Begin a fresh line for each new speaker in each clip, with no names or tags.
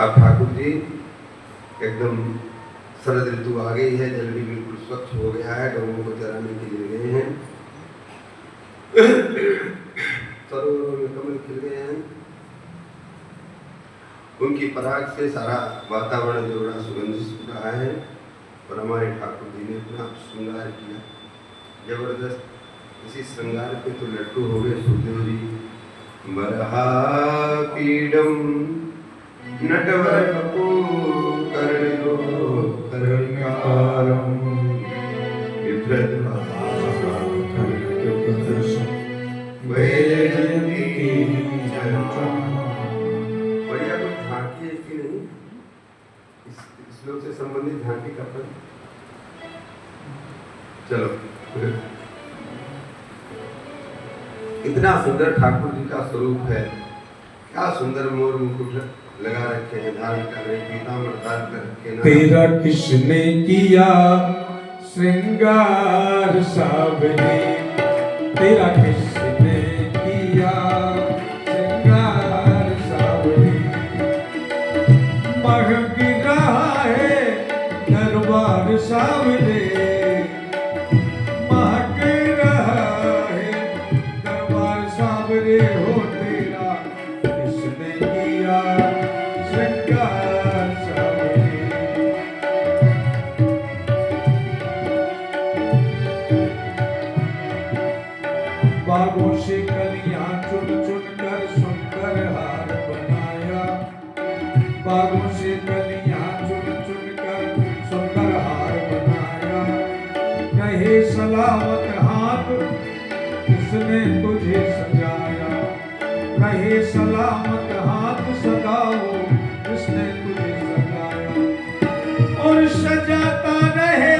अब ठाकुर जी एकदम शरद ऋतु आ गई है, जल भी बिल्कुल स्वच्छ हो गया है, गौओं को चराने के लिए गए हैं। सरोवरों में कमल खिल गए हैं, उनकी पराग से सारा वातावरण जो बड़ा सुगंधित हो रहा है। और हमारे ठाकुर जी ने इतना श्रृंगार किया जबरदस्त। इसी श्रृंगार पे तो लट्टू हो गए सुखदेव जी। बरहा पीडम नटवर कर्णयो कर्णकारम बढ़िया कोई झांकी है कि नहीं? इस लोग से संबंधित झांकी का पद। चलो, इतना सुंदर ठाकुर जी का स्वरूप है। क्या सुंदर मोर मुकुट लगा रखे हैं, धारण कर रहे, पीताम्बर धारण कर रखे।
तेरा किसने किया श्रृंगार सावरे, तेरा किसने किया श्रृंगार सावरे। महक रहा है दरबार सावरे, महक रहा है दरबार सावरे। हो तेरा किसने किया श्रृंगार सावरे। बागों से कलियां चुन चुन कर सुंदर हार बनाया, बागों से कलियां चुन चुन कर सुंदर हार बनाया। रहे सलामत हाथ किसने तुझे सजाया, रहे सलामत हाथ सदा वो किसने तुझे सजाया। और सजाता रहे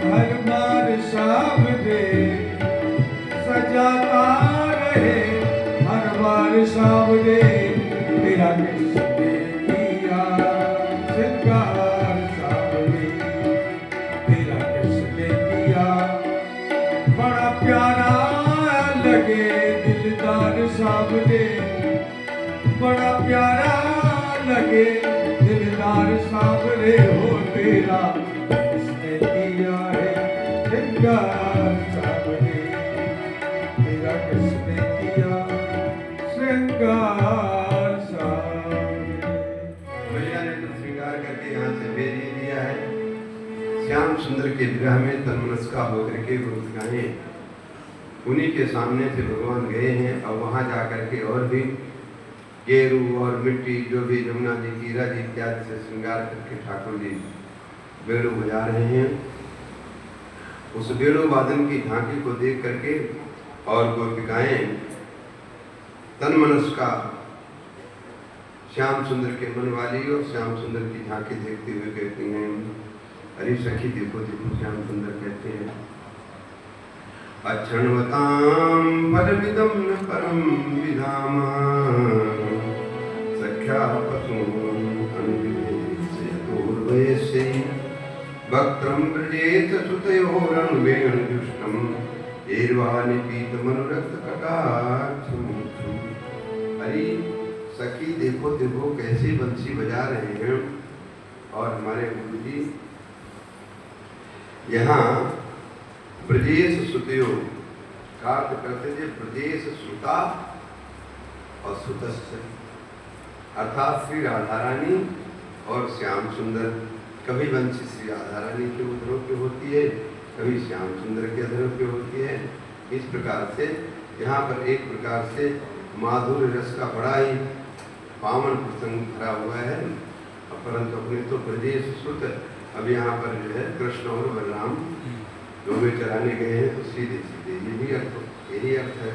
हर बार सावरे, सजाता रहे हर बार सावरे। तेरा किसने किया श्रृंगार सावरे, तेरा किसने किया। बड़ा प्यारा लगे दिलदार सावरे, बड़ा प्यारा लगे दिलदार सावरे। हो तेरा किसने किया है श्रृंगार सावरे, तेरा किसने किया श्रृंगार सावरे।
भैया ने तो श्रृंगार करके यहाँ से भेज ही दिया है। श्याम सुंदर के विरह में तन्मनस्का होकर के गुरु गाए, उन्हीं के सामने से भगवान गए हैं। और वहाँ जा करके और भी गेरू और मिट्टी जो भी यमुना जी कीरा जी इत्यादि से श्रृंगार करके ठाकुर जी बेड़ू बजा रहे हैं। उस बेड़ू वादन की झांकी को देख करके और गोपिकाएं तन्मनस्का श्याम सुंदर के मन वाली और श्याम सुंदर की झांकी देखते हुए कहती हैं, अरे सखी देखो देखो। श्याम सुंदर कहते हैं, अच्छणवतां परमिदं न परं विधामा सख्या पशून् अनुविवेशयतोर्वयस्यै वक्त्रं व्रजेत सुतयोरनुवेणुजुष्टं एर्वानिपीतमनुरक्तकटाक्षमुक्षु। अरे सखी देखो देखो कैसे बंसी बजा रहे हैं। और हमारे गुरु जी यहाँ ब्रजेश सुतयो का अर्थ करते थे, ब्रजेश सुता और सुतस्य, अर्थात श्री राधा रानी और श्याम सुंदर। कभी वंशी श्री राधा रानी के उदरों पे होती है, कभी श्याम सुंदर के उदरों पे होती है। इस प्रकार से यहाँ पर एक प्रकार से माधुर्य रस का बड़ा ही पावन प्रसंग भरा हुआ है। परंतु अपने तो ब्रजेश सुत, अब यहाँ पर जो है कृष्ण और बलराम दोनों चराने गए हैं, तो सीधे सीधे यही अर्थ है।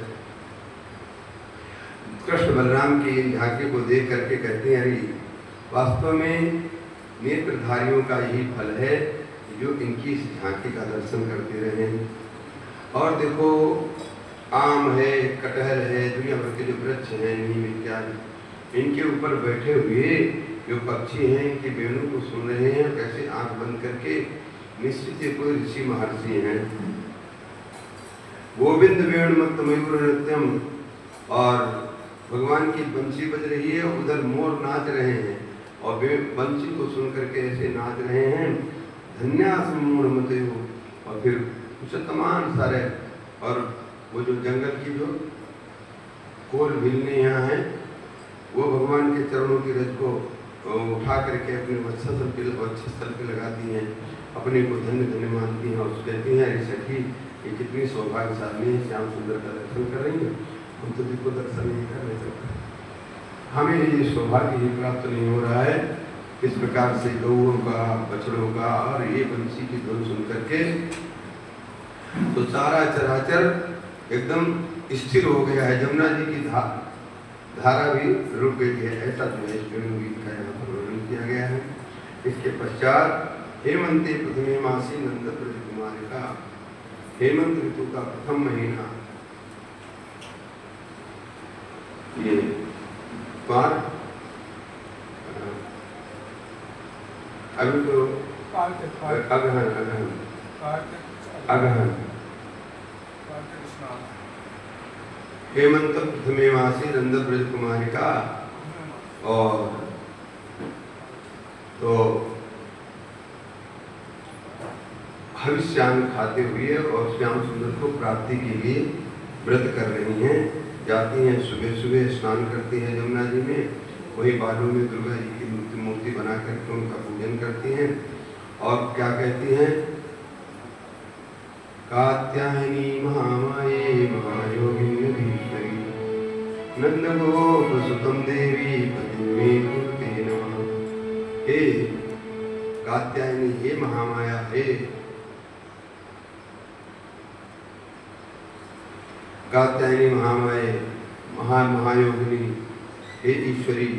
कृष्ण बलराम की इन झांकी को देख करके कहते हैं, अरे वास्तव में नेत्रधारियों का यही फल है जो इनकी इस झांकी का दर्शन करते रहे। और देखो आम है, कटहल है, दुनिया भर के जो वृक्ष हैं, नीम इत्यादि, इनके ऊपर बैठे हुए जो पक्षी हैं इनके वेणु को सुन रहे हैं। कैसे आंख बंद करके, निश्चित कोई ऋषि महर्षि हैं। गोविंद वेणुमत्त मयूर नृत्यम, और भगवान की बंसी बज रही है, उधर मोर नाच रहे हैं और वे बंसी को सुन करके ऐसे नाच रहे हैं, धन्यास मोर मते हो। और फिर उसे तमाम सारे, और वो जो जंगल की जो कोल भिलने यहाँ हैं, वो भगवान के चरणों की रज को उठा करके अपने वक्षस्थल पे लगाती हैं, अपने को धन्य धन्य मानती हैं और कहती हैं, अरे सखी ये कितनी सौभाग्यशाली है, श्याम सुंदर का दर्शन कर रही है, हम तो जिसको दर्शन नहीं कर रहे सकते, हमें ये सौभाग्य ही प्राप्त नहीं हो रहा है। इस प्रकार से गौओं का, बछड़ों का और ये बंसी की धुन सुन करके तो सारा चराचर एकदम स्थिर हो गया है। जमुना जी की धारा भी रुक गई है, ऐसा जो है इसमें गीत का यहाँ पर वर्णन किया गया है। इसके पश्चात हेमंते प्रथमे मासी नंद ब्रज कुमारी का, हेमंत ऋतु का प्रथम महीना, ये बार अभी तो अगहन हेमंत प्रथमे मासी नंद ब्रज कुमारी का, और तो हविष्यान्न खाते हुए और श्याम सुंदर को प्राप्ति के लिए व्रत कर रही हैं। जाती हैं सुबह सुबह, स्नान करती हैं यमुना जी में, वही बालों में दुर्गा जी की मूर्ति बना करके उनका पूजन करती हैं और क्या कहती हैं, कात्यायनी महामाये महायोगिनीश्वरी नंदगोप सुतम देवी पतिमे कुरुते नमः। हे कात्यायनी, हे महामाया, हे कात्यायनी महामाये महायोगिनी, हे ईश्वरी,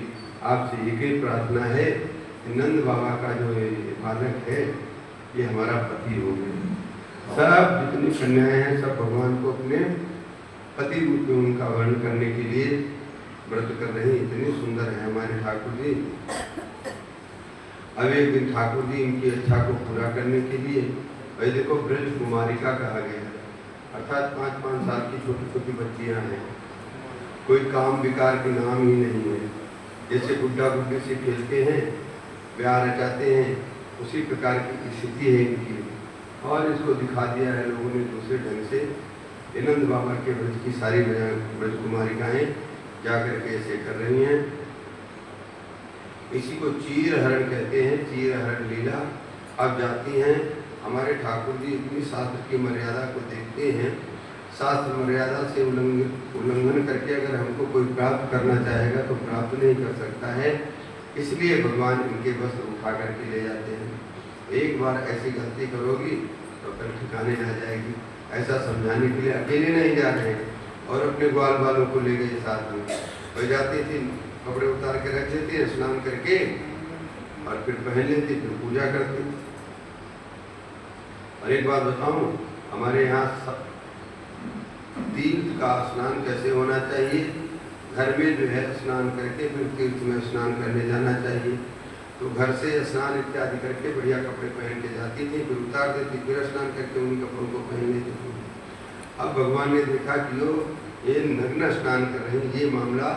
आपसे एक ही प्रार्थना है कि नंद बाबा का जो ये बालक है ये हमारा पति हो गया। सब जितनी कन्याएं हैं सब भगवान को अपने पति रूप में उनका वर्णन करने के लिए व्रत कर रहे हैं। इतने सुंदर है हमारे ठाकुर जी। अब एक दिन ठाकुर जी इनकी इच्छा को पूरा करने के लिए, भाई देखो ब्रज कुमारिका कहा गया है, अर्थात 5-5 साल की छोटी छोटी बच्चियां हैं, कोई काम विकार के नाम ही नहीं है। जैसे गुड्डा गुड्डी से खेलते हैं, प्यार रचाते हैं, उसी प्रकार की स्थिति है इनकी। और इसको दिखा दिया है लोगों ने दूसरे ढंग से। नंद बाबा के ब्रज की सारी ब्रज कुमारिकाएं जाकर के ऐसे कर रही हैं। इसी को चीर हरण कहते हैं, चीर हरण लीला। अब जाती हैं, हमारे ठाकुर जी इतनी शास्त्र की मर्यादा को देखते हैं, शास्त्र मर्यादा से उल्लंघन करके अगर हमको कोई प्राप्त करना चाहेगा तो प्राप्त नहीं कर सकता है, इसलिए भगवान इनके वस्त्र उठा करके ले जाते हैं। एक बार ऐसी गलती करोगी तो कल ठिकाने आ जाएगी, ऐसा समझाने के लिए अकेले नहीं जा रहे हैं और अपने ग्वाल बालों को ले गए साथ में। हो जाती थी, कपड़े उतार के रख देते, स्नान करके और फिर पहन लेते, फिर पूजा करते। और एक बात बताऊं, हमारे यहाँ तीर्थ का स्नान कैसे होना चाहिए, घर में जो है स्नान करके फिर तीर्थ में स्नान करने जाना चाहिए। तो घर से स्नान इत्यादि करके बढ़िया कपड़े पहन के जाती थी, फिर उतार देती, फिर स्नान करके उन्हीं कपड़ों को पहन लेती थी। अब भगवान ने देखा कि ये नग्न स्नान कर रही, ये मामला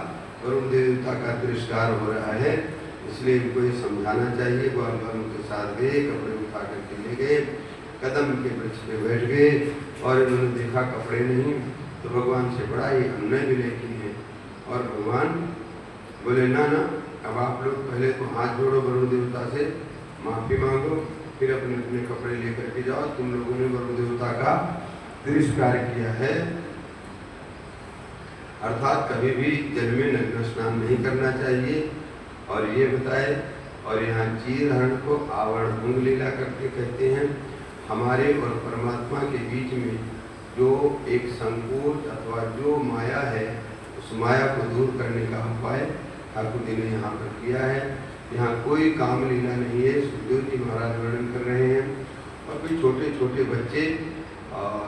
वरुण देवता का तिरस्कार हो रहा है, इसलिए इनको ये समझाना चाहिए। ग्वाल बालों के साथ गए, कपड़े उठा करके ले गए, कदम के वृक्ष पे बैठ गए और इन्होंने देखा कपड़े नहीं, तो भगवान से बड़ा ही अन्याय विनय की है। और भगवान बोले ना ना, अब आप लोग पहले तो हाथ जोड़ो वरुण देवता से, माफी मांगो, फिर अपने अपने कपड़े लेकर के जाओ, तुम लोगों ने वरुण देवता का तिरस्कार किया है। अर्थात कभी भी जल में नग्न स्नान नहीं करना चाहिए। और ये बताए, और यहाँ चीर हरण को आवरण भंग लीला करके कहते हैं। हमारे और परमात्मा के बीच में जो एक संकोच अथवा जो माया है, उस माया को दूर करने का उपाय ठाकुर जी ने यहाँ पर किया है। यहाँ कोई काम लीला नहीं है, सुखदेव जी महाराज वर्णन कर रहे हैं। और भी छोटे छोटे बच्चे, और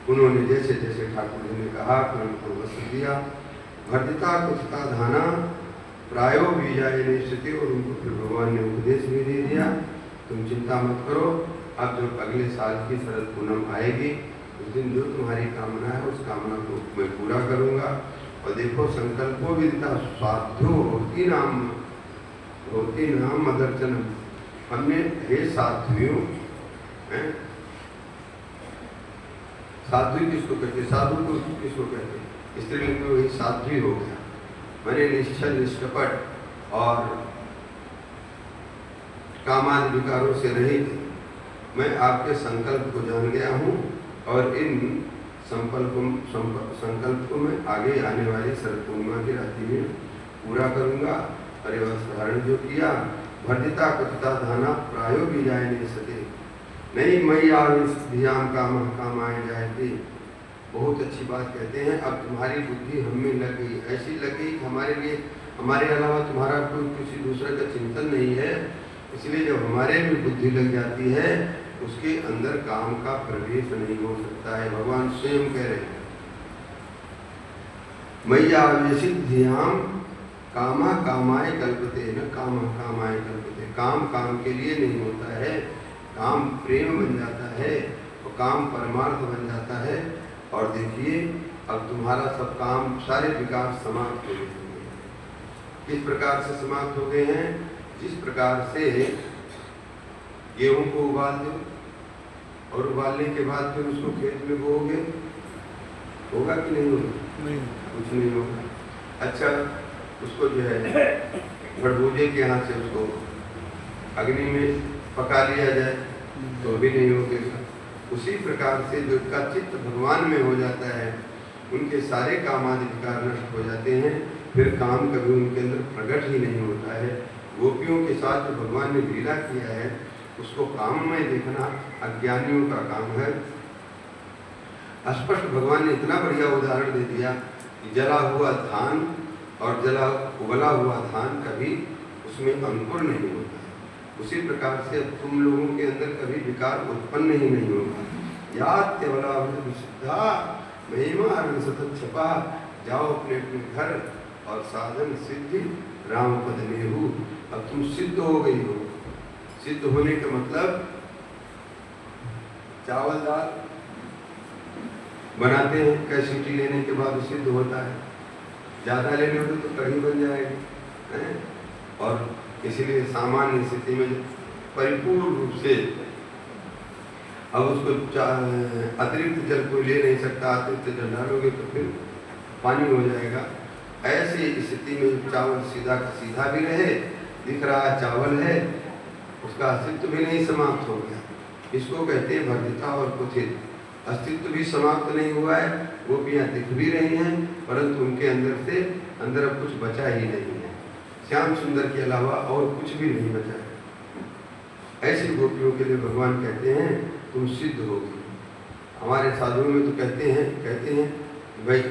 उन्होंने जैसे जैसे ठाकुर जी ने कहा फिर उनको वस्त्र दिया। भर्तिता कुछता धाना प्रायो बीजाए निश्चित, और उनको फिर भगवान ने उपदेश भी दे दिया, तुम चिंता मत करो, अब जब अगले साल की शरद पूनम आएगी उस दिन जो तुम्हारी कामना है उस कामना को मैं पूरा करूँगा। और देखो संकल्पो विदिता साध्यो होती नाम मदर्चनम। हमने हे साध्वियों, साध्वी किसको कहते हैं, साधु को किसको कहते हैं, स्त्रीलिंग में वही साध्वी हो गया। मैंने निश्चल निष्कपट और कामादि विकारों से रहित मैं आपके संकल्प को जान गया हूँ और इन संकल्प को मैं आगे आने वाली शरद पूर्णिमा की रात्रि में पूरा करूँगा। और वस्त्र धारण जो किया वर्धिता कथिता धाना प्रायो भी जाए नहीं सके, नहीं मैया ध्यान काम आए जाए थे। बहुत अच्छी बात कहते हैं, अब तुम्हारी बुद्धि हमें लग गई, ऐसी लग गई कि हमारे लिए हमारे अलावा तुम्हारा कोई किसी दूसरे का चिंतन नहीं है। इसलिए जब हमारे भी बुद्धि लग जाती है उसके अंदर काम का प्रवेश नहीं हो सकता है। भगवान स्वयं कह रहे हैं मैया ध्यान कामा कामाय कल्पते न काम कामाय कल्पते। काम काम के लिए नहीं होता है, काम प्रेम बन जाता है और काम परमार्थ बन जाता है। और देखिए अब तुम्हारा सब काम सारे विकार समाप्त हो गए हैं। किस प्रकार से समाप्त हो गए हैं, जिस प्रकार से गेहूं को उबाल दो और उबालने के बाद फिर उसको खेत में बोओगे, होगा कि नहीं होगा? नहीं, कुछ नहीं होगा। अच्छा, उसको जो है खरबूजे के हाथ से उसको अग्नि में पका लिया जाए तो भी नहीं होगा। उसी प्रकार से जो का चित्त भगवान में हो जाता है उनके सारे काम आदि विकार नष्ट हो जाते हैं, फिर काम कभी उनके अंदर प्रकट ही नहीं होता है। गोपियों के साथ जो भगवान ने लीला किया है उसको काम में देखना अज्ञानियों का काम है। स्पष्ट भगवान ने इतना बढ़िया उदाहरण दे दिया कि जला हुआ धान और उबला हुआ धान कभी उसमें अंकुर नहीं होता है। उसी प्रकार से तुम लोगों के अंदर कभी विकार उत्पन्न ही नहीं होगा। छपा जाओ अपने अपने घर और साधन सिद्धि राम पद में हो। अब तुम सिद्ध हो गई हो। सिद्ध होने का मतलब चावल दाल बनाते हैं, कैसी सीटी लेने के बाद सिद्ध होता है। ज़्यादा लेने हो तो कढ़ी बन जाएगी। और इसीलिए सामान्य स्थिति में परिपूर्ण रूप से अब उसको अतिरिक्त जल कोई ले नहीं सकता, अतिरिक्त जल डालोगे तो फिर पानी हो जाएगा। ऐसी स्थिति में चावल सीधा का सीधा भी रहे, दिख रहा चावल है, उसका अस्तित्व भी नहीं समाप्त हो गया। इसको कहते हैं वर्धिता और कुथित। अस्तित्व भी समाप्त नहीं हुआ है, गोपियाँ दिख भी रही हैं परंतु उनके अंदर अब कुछ बचा ही नहीं है। श्याम सुंदर के अलावा और कुछ भी नहीं बचा है। ऐसी गोपियों के लिए भगवान कहते हैं तुम सिद्ध हो गई। हमारे साधुओं में तो कहते हैं भाई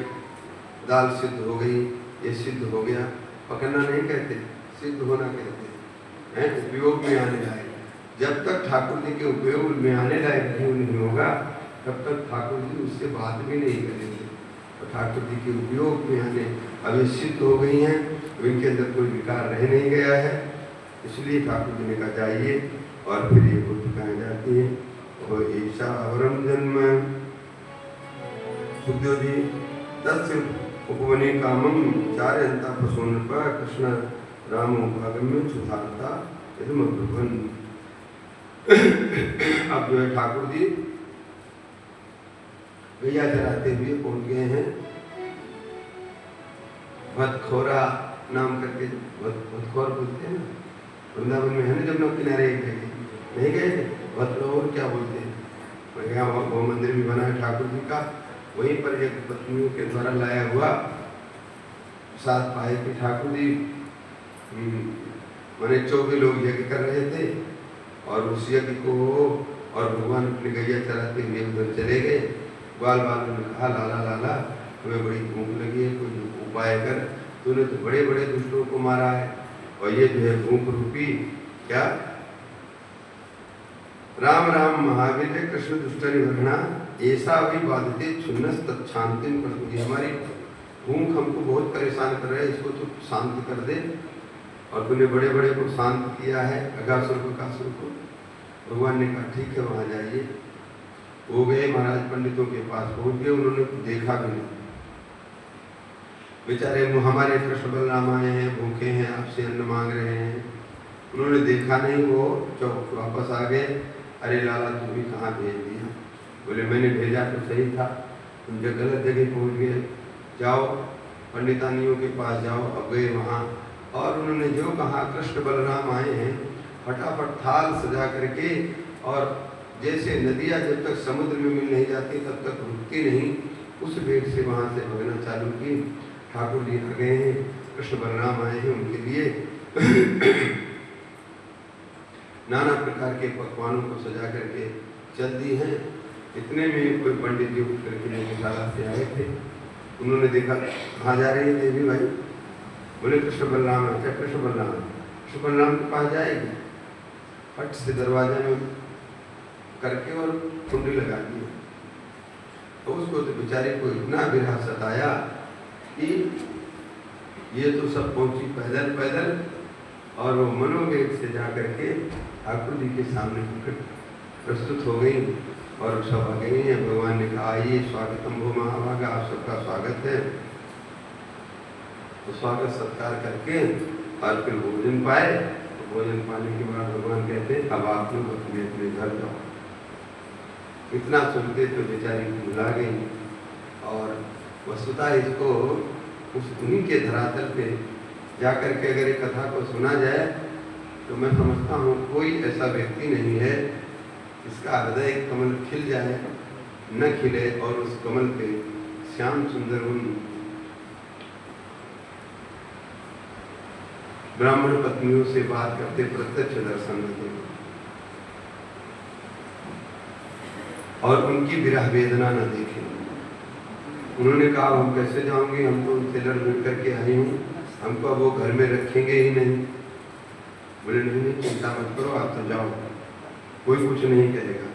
दाल सिद्ध हो गई, ये सिद्ध हो गया। पकड़ना नहीं कहते, सिद्ध होना कहते हैं, उपयोग में आने लायक। जब तक ठाकुर जी के उपयोग में आने लायक जीव नहीं होगा तब तक ठाकुर जी उससे बात भी नहीं करेंगे। तो ठाकुर जी के उपयोग में आने अब ये सिद्ध हो गई हैं, इनके अंदर कोई विकार रह नहीं गया है, इसलिए ठाकुर जी ने कहा जाइए। और फिर ये पुस्तकाएँ जाती हैं और ईशा अवरम जन्म सुखदेव जी 10 उपवने कामम चार्यंता प्रसून पर कृष्ण राम भागम्य सुधारता भगवान। अब जो है ठाकुर जी गैया चराते हुए पहुंच गए हैं भतखोरा नाम करके, भतखोर बोलते हैं ना वृंदावन में, है ना जमुना किनारे एक जगह नहीं गए थे, भतखोर क्या बोलते हैं। यहाँ वो मंदिर भी बना है ठाकुर जी का, वहीं पर एक पत्नियों के द्वारा लाया हुआ 7 पाए के ठाकुर जी मैंने 24 लोग यज्ञ कर रहे थे और उस यज्ञ को और भगवान अपने गैया चराते हुए उधर चले गए। ग्वाल बालों ने कहा लाला लाला तुम्हें बड़ी भूख लगी है, कोई उपाय कर, तूने तो बड़े बड़े दुष्टों को मारा है और ये जो है भूख रूपी क्या राम राम महावीर कृष्ण दुष्ट निवर्णा ऐसा भी बाधते छुन्नस तत्शांतिम कर। हमारी भूख हमको बहुत परेशान कर रहा है, इसको तो शांत कर दे। और तूने बड़े बड़े को शांत किया है, अगासुर को कासुर को। भगवान ने कहा ठीक है वहाँ जाइए। वो गए महाराज पंडितों के पास पहुँच गए, उन्होंने देखा भी नहीं। बेचारे हमारे कृष्ण बलराम आए हैं, भूखे हैं, आपसे अन्न मांग रहे हैं। उन्होंने देखा नहीं, वो चौक वापस आ गए। अरे लाला तुम भी कहाँ भेज दिया? बोले मैंने भेजा तो सही था, तुम जो गलत जगह पहुँच गए, जाओ पंडितानियों के पास जाओ। अब गए वहाँ और उन्होंने जो कहा, कृष्ण बलराम आए हैं, फटाफट थाल सजा करके, और जैसे नदियाँ जब तक समुद्र में मिल नहीं जाती तब तक रुकती नहीं, उस वेग से वहाँ से भगना चालू की। ठाकुर जी आ गए हैं, कृष्ण बलराम आए हैं, उनके लिए नाना प्रकार के पकवानों को सजा करके चल दी हैं। इतने में कोई पंडित जी उठ करके मेघशाला से आए थे। उन्होंने देखा कहाँ जा रही है देवी भाई? बोले कृष्ण बलराम। अच्छा कृष्ण बलराम के पास जाएगी? फट से दरवाजा में करके और कुंडी लगा दी। तो उसको तो बेचारे को इतना विरह सताया कि ये तो सब पहुंची पैदल पैदल, और वो मनोवेग से जा करके ठाकुर जी के सामने प्रस्तुत हो गई और सब आ गई हैं। भगवान ने कहा आइए, स्वागतम भो महाभागा, आप सबका स्वागत है। तो स्वागत सत्कार करके और फिर भोजन पाए। तो भोजन पाने के बाद भगवान कहते हैं अब आप लोग अपने अपने घर जाओ। इतना सुनते तो बेचारी भुला गई, और वस्तुतः इसको उन्हीं के धरातल पे जाकर के अगर एक कथा को सुना जाए तो मैं समझता हूँ कोई ऐसा व्यक्ति नहीं है जिसका हृदय कमल खिल जाए न खिले और उस कमल पे श्याम सुंदर उन ब्राह्मण पत्नियों से बात करते प्रत्यक्ष दर्शन न दे और उनकी विरह वेदना न देखें। उन्होंने कहा हम कैसे जाऊंगी, हम तो उनसे लड़ मिल करके आई हूँ, हमको अब वो घर में रखेंगे ही नहीं। बोले नहीं चिंता मत करो, आप तो जाओ, कोई कुछ नहीं कहेगा।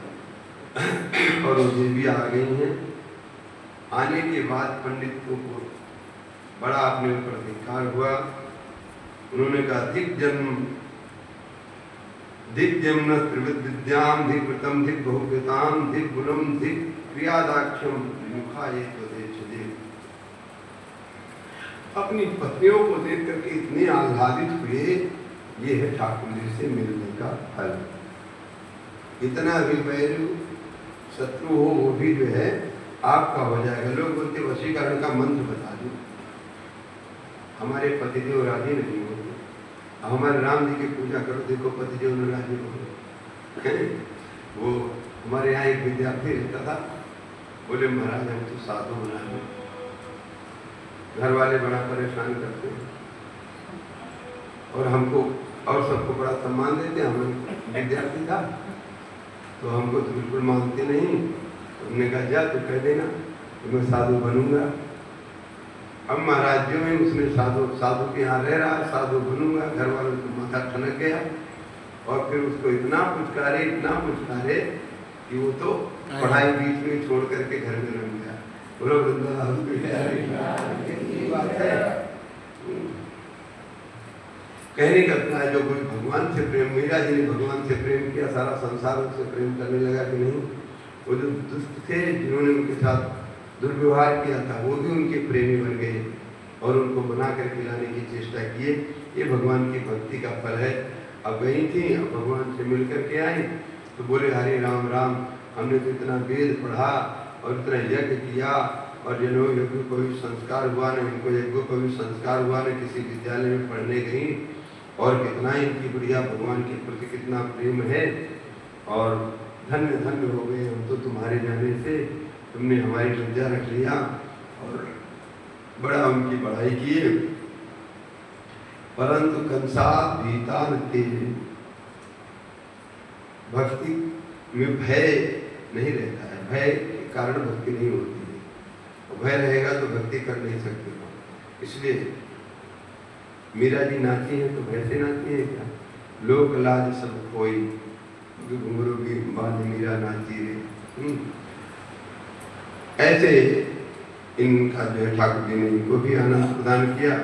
और वो देवी आ गई हैं। आने के बाद पंडितों को बड़ा अपने ऊपर धिक्कार हुआ। उन्होंने कहा दिग्जम न त्रिविद्याम दिग्वृतम दिग बहुकृताम दिग गुणम दिग क्रियादाक्षम मुखा ये तो अपनी पत्नियों को देख करके इतने आह्लादित हुए। ये है ठाकुर जी से मिलने का फल। इतना भी वैरू शत्रु हो वो भी जो है आपका हो जाएगा। लोग बोलते वशीकरण का मंत्र बता दो, हमारे पतिदेव राजी नहीं होते। हमारे राम जी की पूजा करो, देखो पतिदेव ने राजी हो। वो हमारे यहाँ एक विद्यार्थी रहता था, बोले महाराज हम तो साधु बना है, घर वाले बड़ा परेशान करते हैं और हमको और सबको बड़ा सम्मान देते हैं। हम विद्यार्थी था तो हमको तो बिल्कुल मानते नहीं। तो हमने कहा जा तू कह देना तो मैं साधु बनूंगा। अब महाराज जो है उसने साधु के यहाँ रह रहा, साधु बनूंगा, घर वालों को माथा ठनक गया और फिर उसको इतना पुचकारे कि वो तो पढ़ाई बीच में छोड़ करके घर में रह गया। बोलो बात है। कहने का अपना है जो कोई भगवान से प्रेम, मीरा जी ने भगवान से प्रेम किया, सारा संसार उससे प्रेम करने लगा कि नहीं। वो जो दुष्ट थे जिन्होंने उनके साथ दुर्व्यवहार किया था वो भी उनके प्रेमी बन गए और उनको बना कर खिलाने की चेष्टा किए। ये भगवान की भक्ति का फल है। अब गई थी, अब भगवान से मिल करके आई तो बोले हरे राम राम, हमने तो इतना वेद पढ़ा और इतना यज्ञ किया और जिन्हों यज्ञ को भी संस्कार हुआ न, इनको यज्ञों को भी संस्कार हुआ न, किसी विद्यालय में पढ़ने गई और कितना इनकी बढ़िया भगवान के प्रति कितना प्रेम है और धन्य धन्य हो गए हम तो तुम्हारे जाने से, तुमने हमारी विद्या रख लिया और बड़ा उनकी पढ़ाई की। परंतु कंसा भीता तेज, भक्ति में भय नहीं रहता है, भय के कारण भक्ति नहीं होती है। भय रहेगा तो भक्ति कर नहीं सकते हो। इसलिए मीरा जी नाची है तो भय से नाची है क्या? लोक लाज सब कोई, घुंघरू की बाल मीरा नाची रे। ऐसे इनका जो है ठाकुर जी ने इनको भी आनंद प्रदान किया।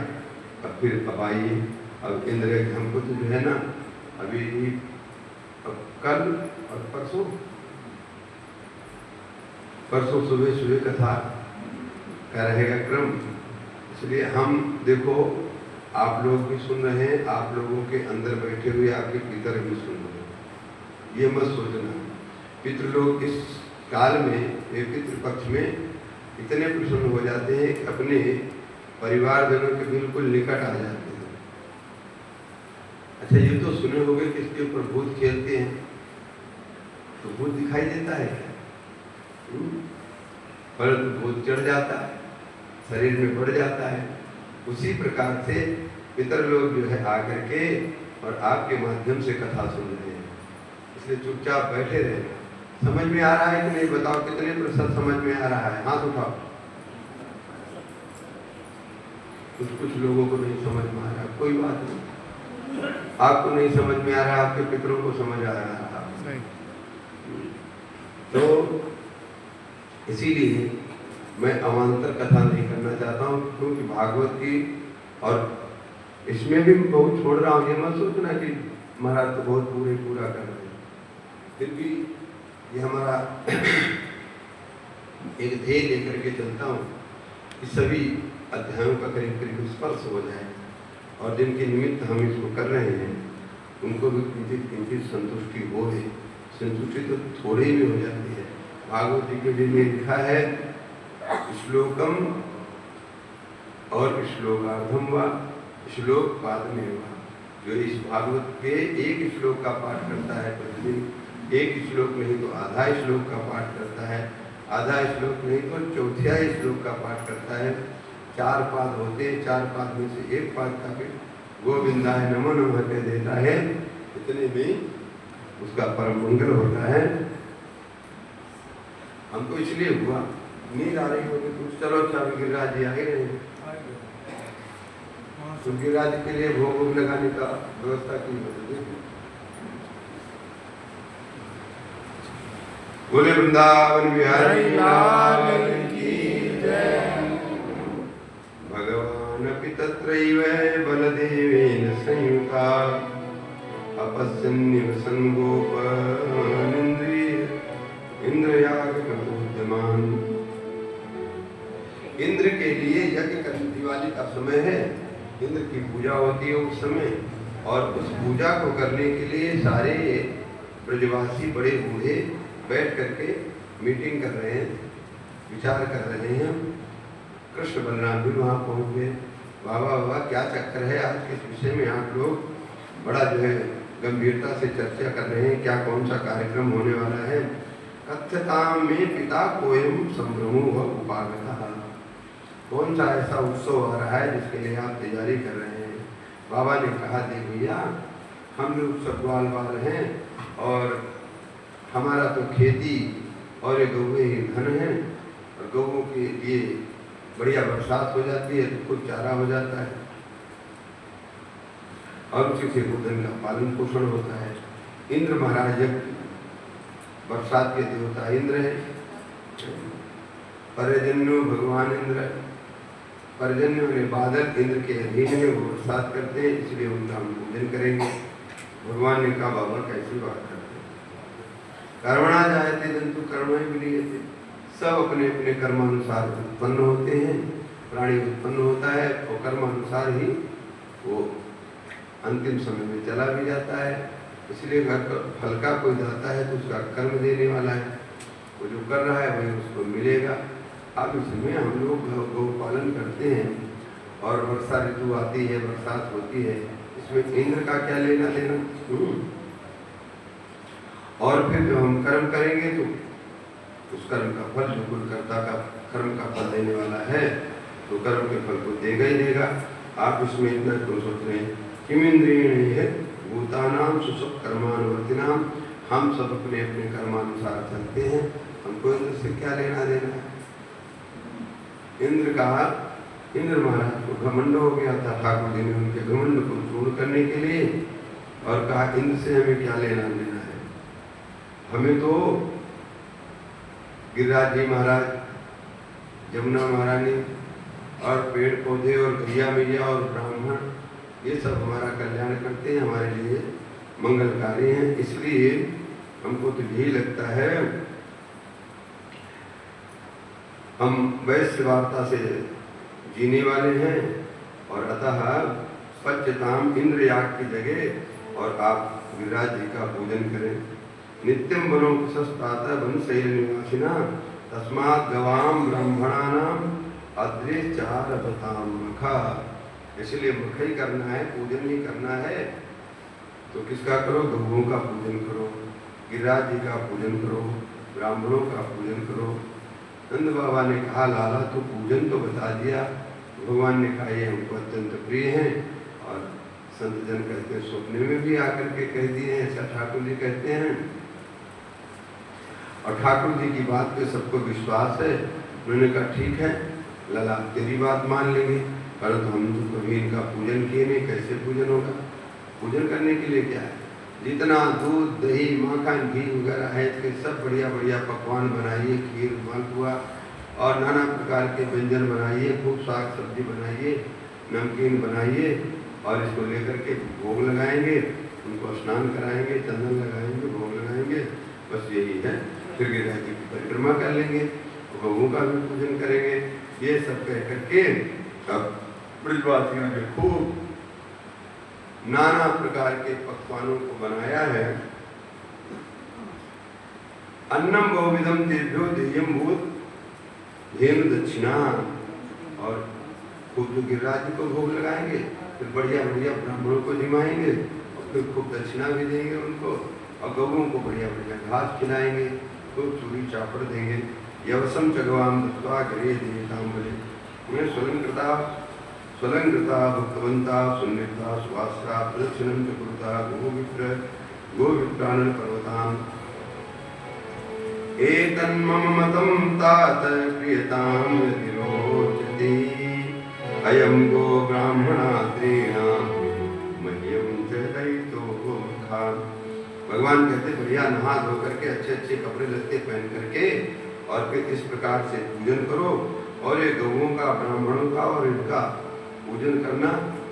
अब फिर अब आइए, अब इंद्र हमको तो जो है ना अभी कल और परसों सुबह कथा का रहेगा क्रम। इसलिए हम देखो, आप लोग भी सुन रहे हैं, आप लोगों के अंदर बैठे हुए आपके पितर भी सुन रहे हैं। ये मत सोचना पितृलोक इस काल में, ये पितृपक्ष में इतने प्रसन्न हो जाते हैं कि अपने परिवारजनों के बिल्कुल निकट आ जाते हैं। अच्छा, ये तो सुने होंगे कि इसके ऊपर भूत खेलते हैं, तो भूत दिखाई देता है क्या? परंतु भूत चढ़ जाता है, शरीर में बढ़ जाता है। उसी प्रकार से पितर लोग जो है आकर के और आपके माध्यम से कथा सुन रहे हैं, इसलिए चुपचाप बैठे रहना। समझ में आ रहा है कि नहीं? बताओ कितने प्रतिशत समझ में आ रहा है? हाथ उठाओ। कुछ लोगों को नहीं समझ में आ रहा, कोई बात नहीं। आपको नहीं समझ में आ रहा, आपके पितरों को समझ आ रहा है। तो इसीलिए मैं अवान्तर कथा नहीं करना चाहता हूँ, क्योंकि भागवत की, और इसमें भी बहुत छोड़ रहा हूँ। ये मत सोचना कि महाराज तो बहुत पूरा कर रहे हैं, फिर भी ये हमारा एक ध्येय लेकर के चलता हूँ कि सभी अध्यायों का करीब करीब स्पर्श हो जाए, और जिनके निमित्त हम इसको कर रहे हैं उनको भी किंचित संतुष्टि हो है। संतुष्टि तो थोड़ी भी हो जाती है। भागवत जी के जिनमें लिखा है श्लोकम और श्लोकार्धम व श्लोक पाद में हुआ, जो इस भागवत के एक श्लोक का पाठ करता है प्रतिदिन, एक श्लोक नहीं तो आधा श्लोक का पाठ करता है, आधा श्लोक नहीं तो चौथिया श्लोक का पाठ करता है। 4 पाद होते हैं, 4 पाद में से एक पाद का भी गोविंदाय नमो नमः कह देता है, इतने में उसका परम मंगल होता है। हमको इसलिए हुआ, नींद आ रही होगी कुछ, चलो चाबी गिरिराज जी आए रहे, तो गिरिराज के लिए भोग लगाने का व्यवस्था की होती है। बोले वृंदावन बिहारी लाल की जय। भगवान अपि तत्रैव बलदेवेन संयुता अपश्यन्निवसन् गोपानिन्द्रिय इंद्रयागकर्तुद्यमान। इंद्र के लिए यज्ञ करने, दिवाली का समय है, इंद्र की पूजा होती है उस समय, और उस पूजा को करने के लिए सारे ब्रजवासी बड़े बूढ़े बैठ करके मीटिंग कर रहे हैं, विचार कर रहे हैं। कृष्ण बलराम भी वहाँ पहुँच गए। वाह क्या चक्कर है आज के विषय में, आप लोग बड़ा जो है गंभीरता से चर्चा कर रहे हैं, क्या कौन सा कार्यक्रम होने वाला है। कथ्यताम में पिता कोयम संभ्रमो व उपागतः, कौन सा ऐसा उत्सव आ रहा है जिसके लिए आप तैयारी कर रहे हैं। बाबा ने कहा, देख भैया, हम लोग सब ग्वाल बाल हैं, और हमारा तो खेती और ये गौएं ही धन है, और गौओं के लिए बढ़िया बरसात हो जाती है तो कुछ चारा हो जाता है, और उसी से धन का पालन पोषण होता है। इंद्र महाराज बरसात के देवता इंद्र है, पर्जन्यो भगवान इंद्र, पर्जन्य ने बादल इंद्र के अधीन है, वो बरसात करते हैं, इसलिए उनका हम पूजन करेंगे। भगवान ने कहा, बाबा कैसी बात करते हैं, कर्मणा जायते जंतु कर्म विलीयते, सब अपने अपने कर्मानुसार उत्पन्न होते हैं, प्राणी उत्पन्न होता है, और कर्मानुसार ही वो अंतिम समय में चला भी जाता है। इसलिए घर पर फल का कोई जाता है तो उसका कर्म देने वाला है, वो जो कर रहा है वही उसको मिलेगा। अब इसमें हम लोग गौ पालन करते हैं, और वर्षा ऋतु आती है, बरसात होती है, इसमें इंद्र का क्या लेना देना। और फिर जब हम कर्म करेंगे तो उस कर्म का फल, जो कुलकर्ता का कर्म का फल देने वाला है, तो कर्म के फल को देगा ही देगा। आप इसमें इतना क्यों सोच रहे हैं। किम इंद्रिय है भूतानाम सुसुप कर्मानुवर्तिनाम, हम सब अपने अपने कर्मानुसार चलते हैं, हमको इंद्र से क्या लेना देना है। इंद्र कहा, इंद्र महाराज को घमंड हो गया था, ठाकुर जी ने उनके घमंड को चूर्ण करने के लिए, और कहा इंद्र से हमें क्या लेना देना है, हमें तो गिरिराज जी महाराज, जमुना महारानी, और पेड़ पौधे और गैया मैया और ब्राह्मण, ये सब हमारा कल्याण करते हैं, हमारे लिए मंगलकारी हैं। इसलिए हमको तो यही लगता है, हम वैश्य वार्ता से जीने वाले हैं। और अतः स्वच्छताम इंद्र याग की जगह और आप गिरिराज जी का पूजन करें। नित्यम वनो कुशस्तात वन शैल निवासिना तस्मात् गवाम ब्राह्मणानाम अद्रिचार बताम मखा। इसलिए मुख ही करना है, पूजन ही करना है तो किसका करो? गौओं का पूजन करो, गिरिराज जी का पूजन करो, ब्राह्मणों का पूजन करो। नंद बाबा ने कहा लाला तो पूजन तो बता दिया, भगवान ने कहा ये हमको अत्यंत प्रिय हैं। और संत जन कहते हैं सपने में भी आकर के कह दिए हैं, ऐसा ठाकुर जी कहते हैं। और ठाकुर जी की बात पे सबको विश्वास है। उन्होंने कहा ठीक है लाला तेरी बात मान लेंगे, परंतु हम तो कभी इनका पूजन किए नहीं, कैसे पूजन होगा? पूजन करने के लिए क्या है, जितना दूध दही माखन घी वगैरह है इसके सब बढ़िया बढ़िया पकवान बनाइए, खीर मालपुआ और नाना प्रकार के व्यंजन बनाइए, खूब साग सब्जी बनाइए, नमकीन बनाइए और इसको लेकर के भोग लगाएंगे, उनको स्नान कराएंगे, चंदन लगाएंगे, भोग लगाएंगे, बस यही है। फिर गिरिराज जी की परिक्रमा कर लेंगे, गौओं का भी पूजन करेंगे। ये सब कह करके अब ब्रजवासियों ने खूब नाना प्रकार के पकवानों को बनाया है। अन्नम बहुविधम तेभ्यो देयम भूत धेनु दक्षिणा। और खूब जो गिरिराज जी को भोग लगाएंगे, फिर बढ़िया बढ़िया ब्राह्मणों को जिमाएंगे और फिर खूब दक्षिणा भी देंगे उनको, और गौओं को बढ़िया बढ़िया घास खिलाएंगे, खूब चूड़ी चापड़ देंगे। यवसम चगवाम दत्वा गृहे देवताम बोले उन्हें स्वलंकृता भक्तवंता सुनिता सुवास्रा प्रदक्षिणम चकुरुता गोविप्राणन पर्वताम एतन्मम मतम तात प्रियताम यतिरोचति अयम गो ब्राह्मणात्रेण मह्यम च दयितो खा। भगवान कहते बढ़िया नहा धो करके अच्छे अच्छे कपड़े लत्ते पहन करके और फिर इस प्रकार से पूजन करो, और ये गौओं का ब्राह्मणों का और इनका पूजन करना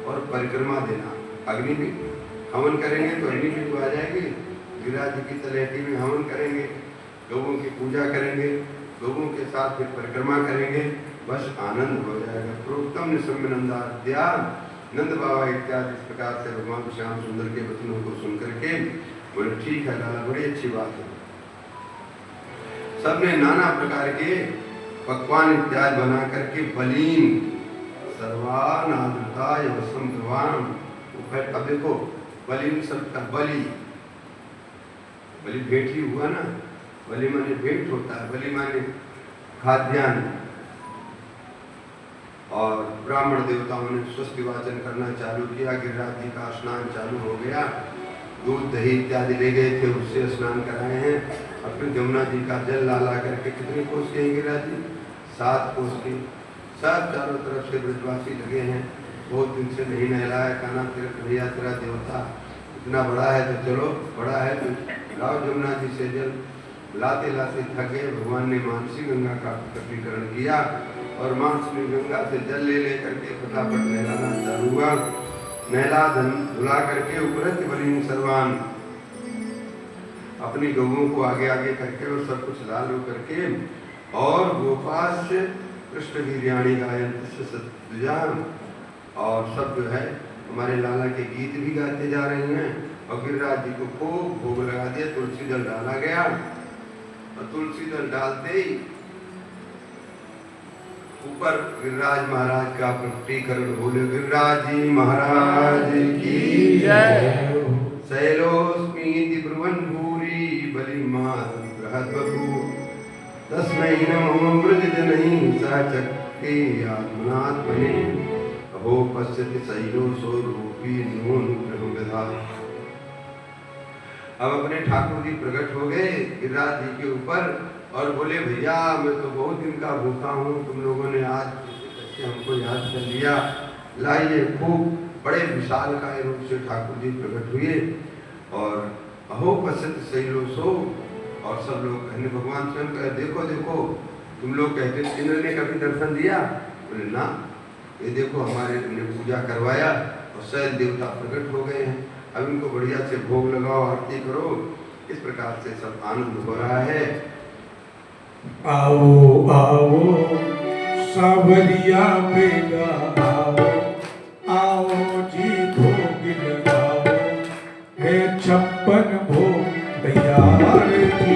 और परिक्रमा देना। अग्नि भी हवन करेंगे तो अग्नि भी आ जाएगी, गिरिराज जी की तलहटी में हवन करेंगे, गौओं की पूजा करेंगे, गौओं के साथ फिर परिक्रमा करेंगे, बस आनंद हो जाएगा। प्रोक्तम निशम्यनंदाद्या नंद बाबा इत्यादि इस प्रकार से भगवान श्याम सुंदर के वचनों को सुन करके बोले ठीक है लाला बड़ी अच्छी बात है। सबने नाना प्रकार के पकवान इत्यादि बना करके बलीन सर्वान आदृताय वसम भगवान। अब देखो बलि शब्द का बलि, बलि भेंट ही हुआ ना, बलि माने भेंट होता है, बलि माने खाद्यान्न। और ब्राह्मण देवताओं ने स्वस्ति वाचन करना चालू किया, गिरिराज जी का स्नान चालू हो गया, दूध दही इत्यादि ले गए थे उससे स्नान कराए हैं। और फिर जमुना जी का जल ला करके कितने कोस के गिरिराज जी? 7 कोस के। सब चारों तरफ से ब्रजवासी लगे हैं, बहुत दिन से नहीं नहलाया, कहना तेरा कन्हैया तेरा देवता इतना बड़ा है तो चलो बड़ा है तो लाओ जमुना जी से जल। लाते लाते थक गए, भगवान ने मानसी गंगा का प्रकटीकरण किया और मानसी गंगा से जल ले करके फटाफट नहलाना चालू हुआ। नहला धुला करके उपरत बलिन सर्वान, अपनी गौओं को आगे आगे करके और सब कुछ लाल करके, और गोपास्य कृष्ण वीर्याणी गायन सत्यान, और सब जो है हमारे लाला के गीत भी गाते जा रहे हैं। और गिरिराज जी को खूब भोग लगा दिया, तुलसी दल डाला गया, और तुलसी दल डालते ही ऊपर गिरिराज महाराज का प्रकटीकरण बोले गिरिराज जी महाराज की जय। शैलोस्मीति ब्रुवन् भूरि बलिमात् बृहद् बभूव तस्मै नमो ब्रजजनैः सहचक्रे आत्मनात्मने अहो पश्यति शैलोसो रूपी नूनगधा। अब अपने ठाकुर जी प्रकट हो गए गिरिराज जी के ऊपर और बोले भैया मैं तो बहुत दिन का भूखा हूँ, तुम लोगों ने आज हमको याद कर लिया, लाइए। खूब बड़े विशाल काय रूप से ठाकुर जी प्रकट हुए और अहो पश्यति शैलोसो, और सब लोग कहने भगवान स्वयं कहे देखो देखो, तुम लोग कहते इंद्र ने कभी दर्शन दिया? बोले ना, ये देखो हमारे ने पूजा करवाया और शैल देवता प्रकट हो गए हैं, अब इनको बढ़िया से भोग लगाओ, आरती करो। इस प्रकार से सब आनंद हो रहा है।
आओ आओ सावरिया बेगा आओ, आओ जी भोग लगाओ, हे 56 भोग तैयार जी,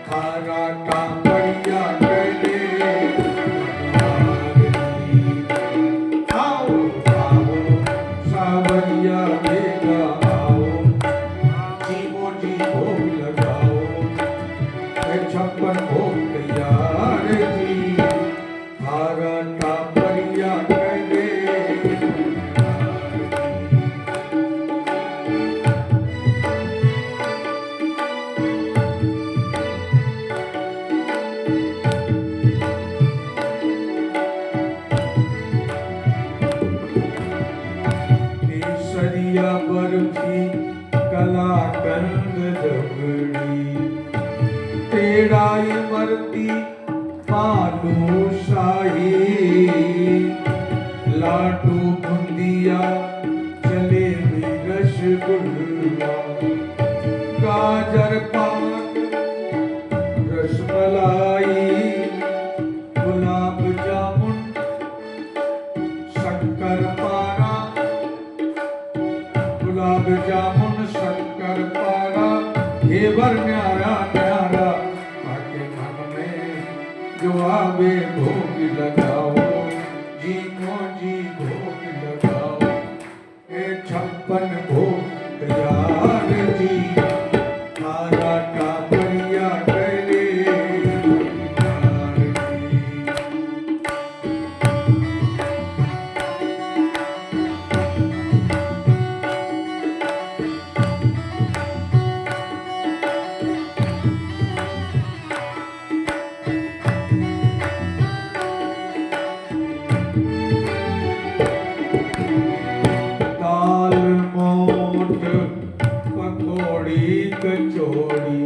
थारा कांवरिया करे मनोहर जी। आओ आओ सावरिया बेगा आओ, जीवो जी भोग लगाओ, हे 56 भोग तैयार जी, थारा कांवरिया करे केसरिया बर्फी कलाकंद रबड़ी, पेड़ा इमरती आलू शाही, लाडू बूंदिया जलेबी रसगुल्ला, गाजर पाक रसमलाई, गुलाब जामुन शक्कर पारा, गुलाब जामुन शक्कर पारा, घेवर न्यारा न्यारा, आके मन में जो आवे भोग लगाओ, जी को जी भोग लगाओ, हे 56 भोग तैयार जी, थारा कांवरिया करे मनोहर जी। दाल मोठ पकौड़ी कचौड़ी,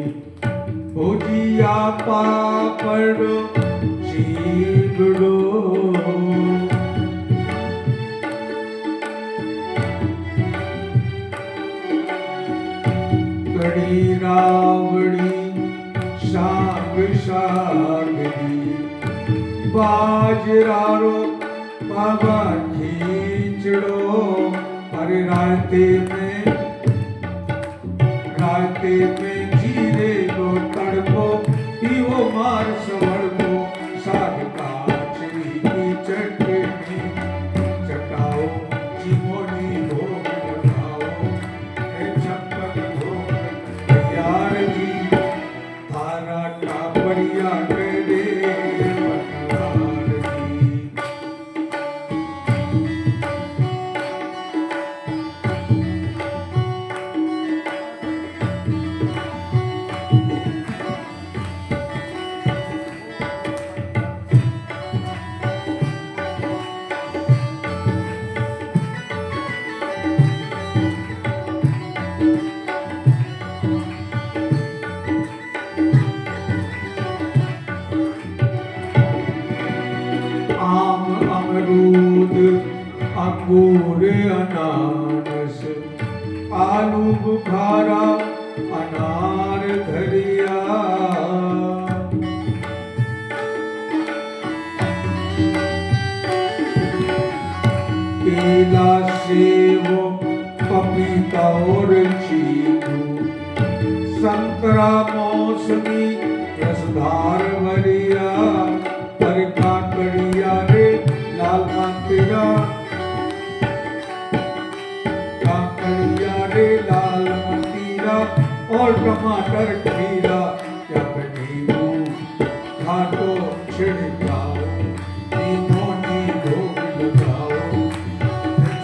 भुजिया पापड़ चीबड़ो, कड़ी रावड़ी साग सागरी, बाजरारो बाबा खींचड़ो, अरे रायते में जीरे लो तड़को, पीवो मार सवड़को, साग काचरी की चटनी चटाओ, जीवो जी भोग लगाओ, हे 56 भोग तैयार जी, थारा कांवरिया करे मनोहर जी। आम अमरूद अंगूर अनानस, आलू बुखारा अनार धरिया, केला सेब पपीता और चीकू, संतरा मौसमी रसदार भरिया, पर काकड़िया रे लाल मंतीरा, काकड़िया रे लाल मंतीरा, और टमाटर खीरा, क्या नींबू घाटो छिड़काओ, नींबू नी भोग लगाओ,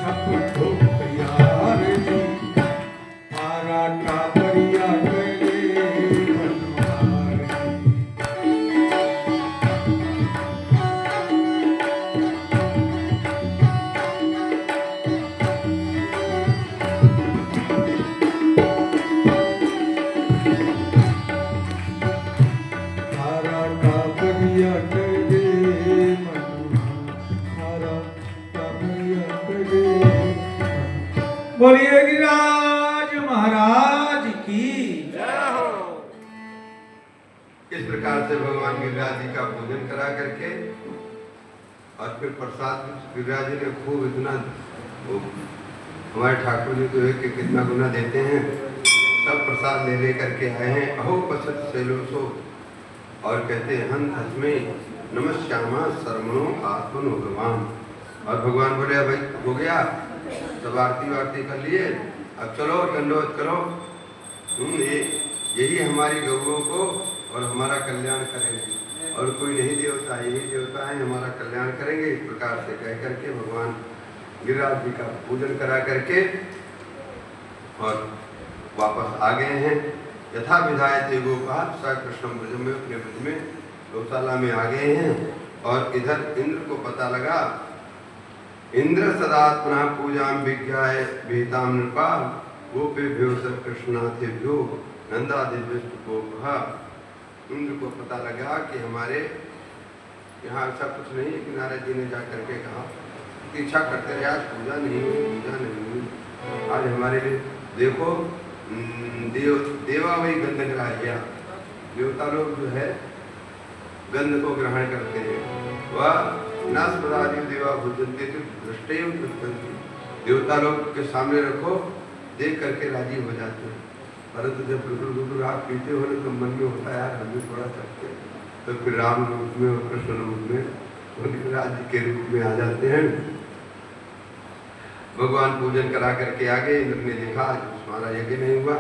56 भोग तैयार जी, थारा कांवरिया करे मनोहर जी। थारा कांवरिया करे मनोहर, कांवरिया करे मनोहर। बोलिए गिरिराज महाराज की।
इस प्रकार से भगवान गिरिराज जी का पूजन करा करके और फिर प्रसाद गिरिराज जी ने खूब इतना, हमारे ठाकुर जी तो एक कितना गुना देते हैं, सब प्रसाद ले करके आए हैं। अहो पसत सैलोसो, और कहते हैं हन हस्मे नमस्यामा शर्मणो आत्मनो भगवान। और भगवान बोले भाई हो गया, सब आरती वारती कर लिए, अब चलो दंडवत करो। यही हमारी गौओं को और हमारा कल्याण करेंगे, और कोई नहीं देवता, यही देवता है हमारा कल्याण करेंगे। इस प्रकार से कह करके भगवान गिरिराज जी का पूजन करा करके और वापस आ गए हैं। यथा विधाय थे गोपा स कृष्ण ब्रज में, अपने ब्रज में गौशाला में आ गए हैं। और इधर इंद्र को पता लगा, इंद्र सदात्मना पूजा विज्ञाय विहिताम नृपा गोपेभ्यो स कृष्णाथेभ्यो नंदादिभ्यो गोपा। इंद्र को पता लगा कि हमारे यहाँ ऐसा कुछ नहीं है कि नारद जी ने जा करके कहा कि इच्छा करते रहे आज पूजा नहीं हुई, पूजा नहीं हुई। आज हमारे लिए देखो देवा वही गंध ग्राह्या, देवता लोग जो है गंध को ग्रहण करते हैं। वह नास्पदादि देवा भुजन्ते दृष्टि दृष्टि, देवता लोग के सामने रखो देख करके राजी हो जाते हैं। परंतु जब गुरु आप पीते हो तो मन में होता है यार हम भी थोड़ा सकते हैं, तो फिर राम रूप में और कृष्ण रूप में राज्य के रूप में आ जाते हैं। भगवान पूजन करा करके आ गए। इंद्र ने देखा आज हमारा यज्ञ नहीं हुआ,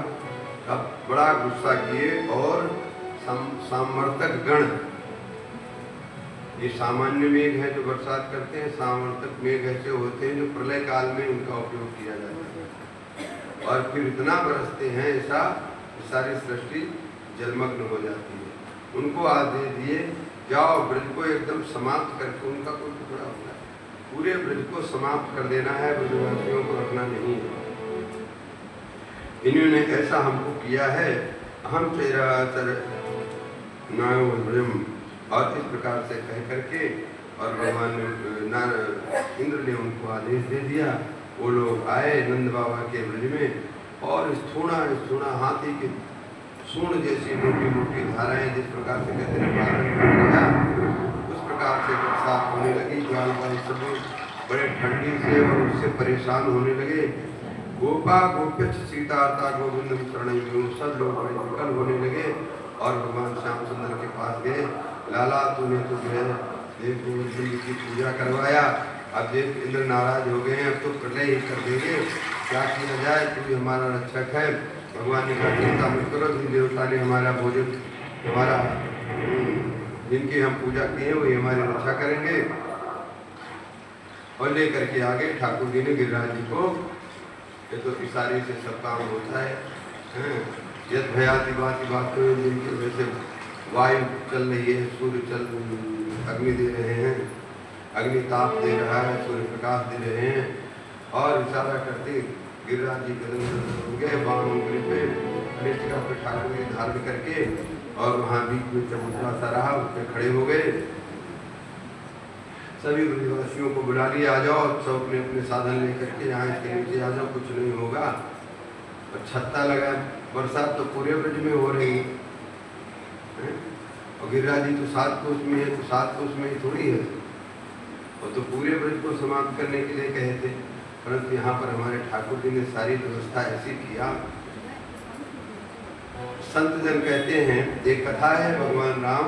अब बड़ा गुस्सा किए और सामर्थक गण, ये सामान्य मेघ है जो बरसात करते हैं, सामर्थक मेघ ऐसे होते हैं जो प्रलय काल में उनका उपयोग किया जाता है, और फिर इतना बरसते हैं ऐसा सारी सृष्टि जलमग्न हो जाती है। उनको आदेश दिए जाओ ब्रज को एकदम समाप्त करके, उनका कोई टुकड़ा होता है, पूरे ब्रज को समाप्त कर देना है, ब्रजवासियों को रखना नहीं है। इन्होंने ऐसा हमको किया है, हम चैराचर नायो ब्रह्म, और इस प्रकार से कह करके और भगवान इंद्र ने उनको आदेश दे दिया। वो लोग आए नंद बाबा के ब्रज में, और स्थूणा हाथी की सूंड जैसी मोटी मोटी धाराएं, जिस प्रकार से कहते हैं उस प्रकार से बरसात होने लगी। ज्वाल भाई सभी बड़े ठंडी से और उससे परेशान होने लगे। गोपा गोपिच सीताता गोविंद शरण, सब लोग बड़े विकल होने लगे और भगवान श्याम सुंदर के पास गए। लाला तूने तो जो है देव गोविंद की पूजा करवाया, अब देव इंद्र नाराज हो गए हैं, अब तो प्रलय ही कर देंगे, क्या किया जाए, तू भी हमारा रक्षक है। भगवान ने कहा चिंता मत करो, जिन देवता ने हमारा भोजन, हमारा जिनकी हम पूजा की है वही हमारी रक्षा करेंगे। और लेकर के आगे ठाकुर जी ने गिरिराज जी को, ये तो इशारे से सब काम होता है, यद भयाति बात तो जिनकी वजह से वायु चल रही है, सूर्य चल अग्नि दे रहे हैं, अग्नि ताप दे रहा है, सूर्य प्रकाश दे रहे हैं, और इशारा करते गिरिराज जी हो गए बाण उंगली पे अनिष्टिका पे ठाकुर जी धारण करके, और वहाँ बीच में चबूतरा सा रहा, उस पर खड़े हो गए। सभी ब्रजवासियों को बुला लिया, आ जाओ सब अपने अपने साधन लेकर के यहाँ इसके नीचे आ जाओ, कुछ नहीं होगा। और छत्ता लगा, बरसात तो पूरे ब्रज में हो रही है, और गिरिराज जी तो 7 कोस में है, तो 7 कोस में ही थोड़ी है, और तो पूरे ब्रज को समाप्त करने के लिए कहे थे। परंतु यहाँ पर हमारे ठाकुर जी ने सारी व्यवस्था ऐसी किया। संत जन कहते हैं, एक कथा है, भगवान राम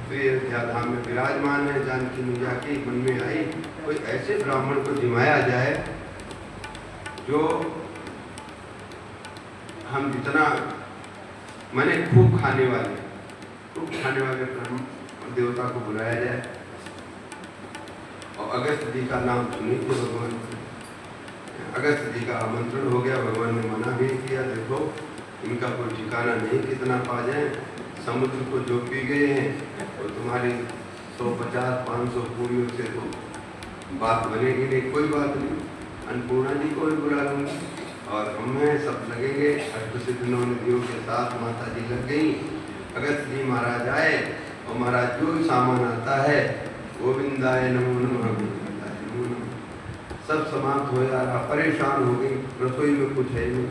अयोध्या धाम में विराजमान है, जानकी मैया की मन में आई कोई ऐसे ब्राह्मण को जिमाया जाए जो हम जितना माने खूब खाने वाले देवता को बुलाया जाए। और अगस्त जी का नाम सुनी थे भगवान, अगस्त जी का आमंत्रण हो गया, भगवान ने मना भी किया, देखो इनका कोई ठिकाना नहीं, कितना पा जाए, समुद्र को जो पी गए हैं और तुम्हारी 150-500 पूरियों से तो बात बनेगी नहीं, कोई बात नहीं, अन्नपूर्णा जी को भी बुला लूँगी और हम हैं सब लगेंगे। अष्टसिद्ध नवनिधियों के साथ माता जी लग गई, अगस्त जी महाराज आए, और महाराज जो सामान आता है गोविंदाय नमो नमः, गोविंदाय नमो नमः, सब समाप्त हो जा रहा, परेशान हो गई, रसोई में कुछ है नहीं,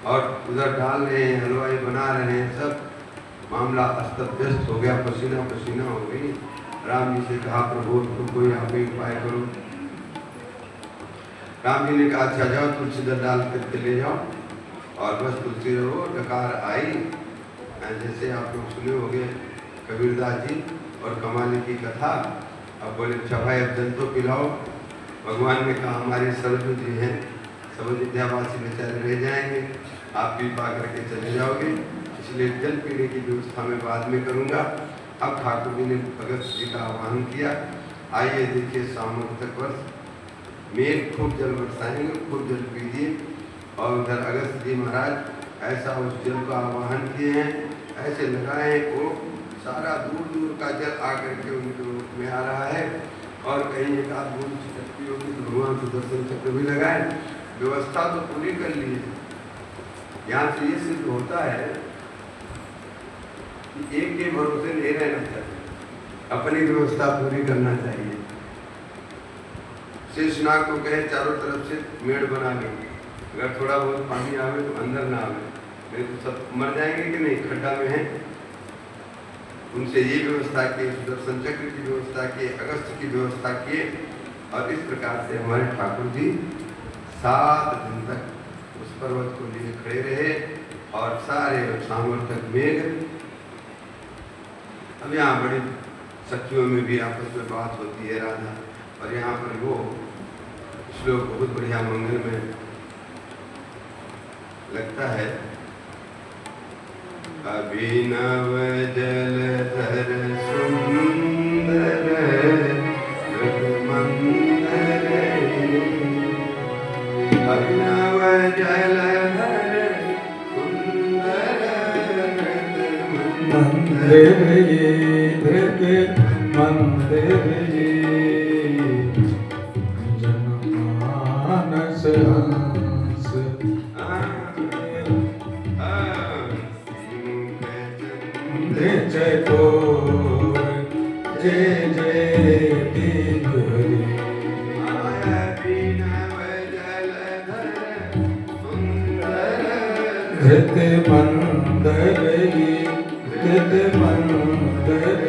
और उधर डाल रहे हैं, हलवाई बना रहे हैं, सब मामला अस्त व्यस्त हो गया, पसीना पसीना हो गई। राम जी से कहा प्रभु तो कोई आप ही उपाय करो। राम जी ने कहा अच्छा जाओ तुलसी दल डाल करके ले जाओ और बस तुलसी रहो। डकार आई, जैसे आप लोग सुने होंगे कबीरदास जी और कमाने की कथा। अब बोले अच्छा भाई अब जल तो पिलाओ। भगवान ने कहा हमारे सरजू जी हैं, सब विद्यावासी बेचारे रह जाएंगे, आप भी पा करके चले जाओगे, इसलिए जल पीने की व्यवस्था मैं बाद में करूँगा। अब ठाकुर जी ने अगस्त जी का आह्वान किया, आइए देखिए सामूहिक वर्ष मेघ खूब जल बरसाएंगे, खूब जल पीजिए। और उधर अगस्त जी महाराज ऐसा उस जल का आवाहन किए हैं, ऐसे लगाए को सारा दूर दूर का जल आकर के उनके रूप में आ रहा है। और कहीं एक आध बूंद छिटकती होगी तो भगवान सुदर्शन चक्र भी लगाए। व्यवस्था तो पूरी कर ली है। यहाँ से ये सिद्ध होता है कि एक के भरोसे नहीं रहना चाहिए, अपनी व्यवस्था पूरी करना चाहिए। शेषनाग को कहे चारों तरफ से मेड़ बना लो, अगर थोड़ा बहुत पानी आवे तो अंदर ना आवे, नहीं तो सब मर जाएंगे कि नहीं, खड्डा में है। उनसे ये व्यवस्था की, सुदर्शन चक्र की व्यवस्था की, अगस्त की व्यवस्था की। और इस प्रकार से हमारे ठाकुर जी 7 दिन तक उस पर्वत को लिए खड़े रहे और सारे सामर्थक मेघ। अब यहाँ बड़ी सखियों में भी आपस में बात होती है राधा, और यहाँ पर वो श्लोक बहुत बढ़िया मंगल में लगता है। अभिनव जलधर सुंदर रघुमंदर, अभिनव जलधर सुंदर
मंदिर ये मंदिर ये जनमानस हंस चकोर जय जय देव हरि। धृत मंदर धृत मंदर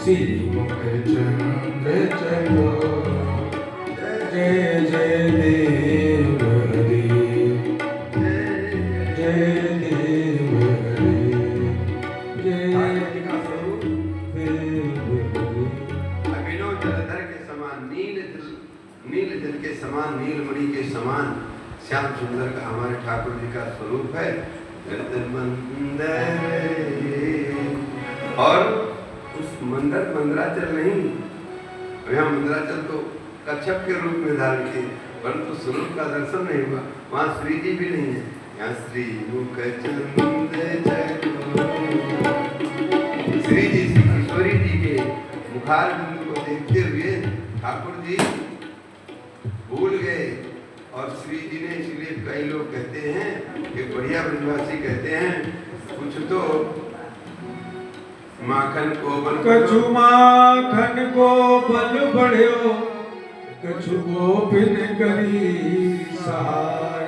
श्रीमुख चंद्र चकोर जय जय देव हरि जय देव हरि जय देव हरि।
अभिनव जलधर के समान, नील जल के समान, नीलमणि के समान श्याम सुंदर का हमारे ठाकुर जी का स्वरूप है। और उस मंदराचल नहीं, यहाँ मंदराचल तो कच्छप के रूप में धारण किए, परंतु स्वरूप का दर्शन नहीं हुआ। वहाँ श्री जी भी नहीं है। यहाँ श्री मुख श्री जी श्री किशोरी जी के मुखार बिंदु को देखते हुए ठाकुर जी भूल गए। और श्री जी ने, इसलिए कई लोग कहते हैं कि बढ़िया ब्रजवासी कहते हैं कुछ तो माखन को बल
कछु माखन को बल बढ़्यो, कछु गोपिन करी सहाय।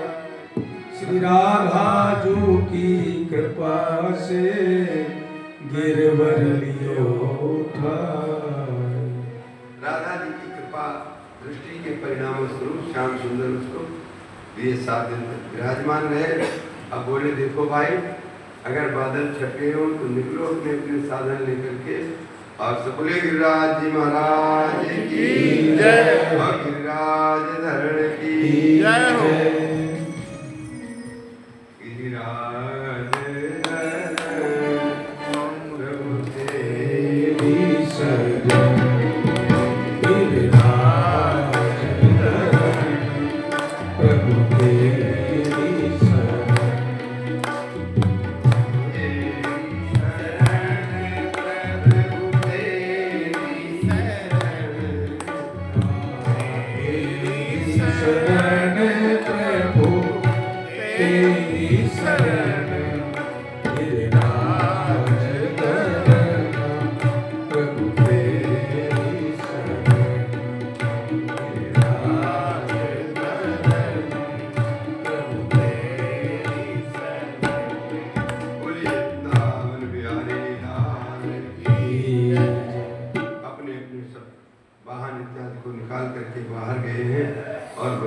श्री राधा जो की कृपा से गिरवर लियो उठाय।
राधा जी की कृपा दृष्टि के परिणाम स्वरूप श्याम सुंदर उसको ये 7 दिन तक विराजमान रहे। अब बोले देखो भाई, अगर बादल छटे हो तो निकलो अपने अपने साधन लेकर के। और सबले गिरिराज जी महाराज की जय और गिरिराज धरण की जय हो। गिरिराज धरण प्रभु तेरी शरण,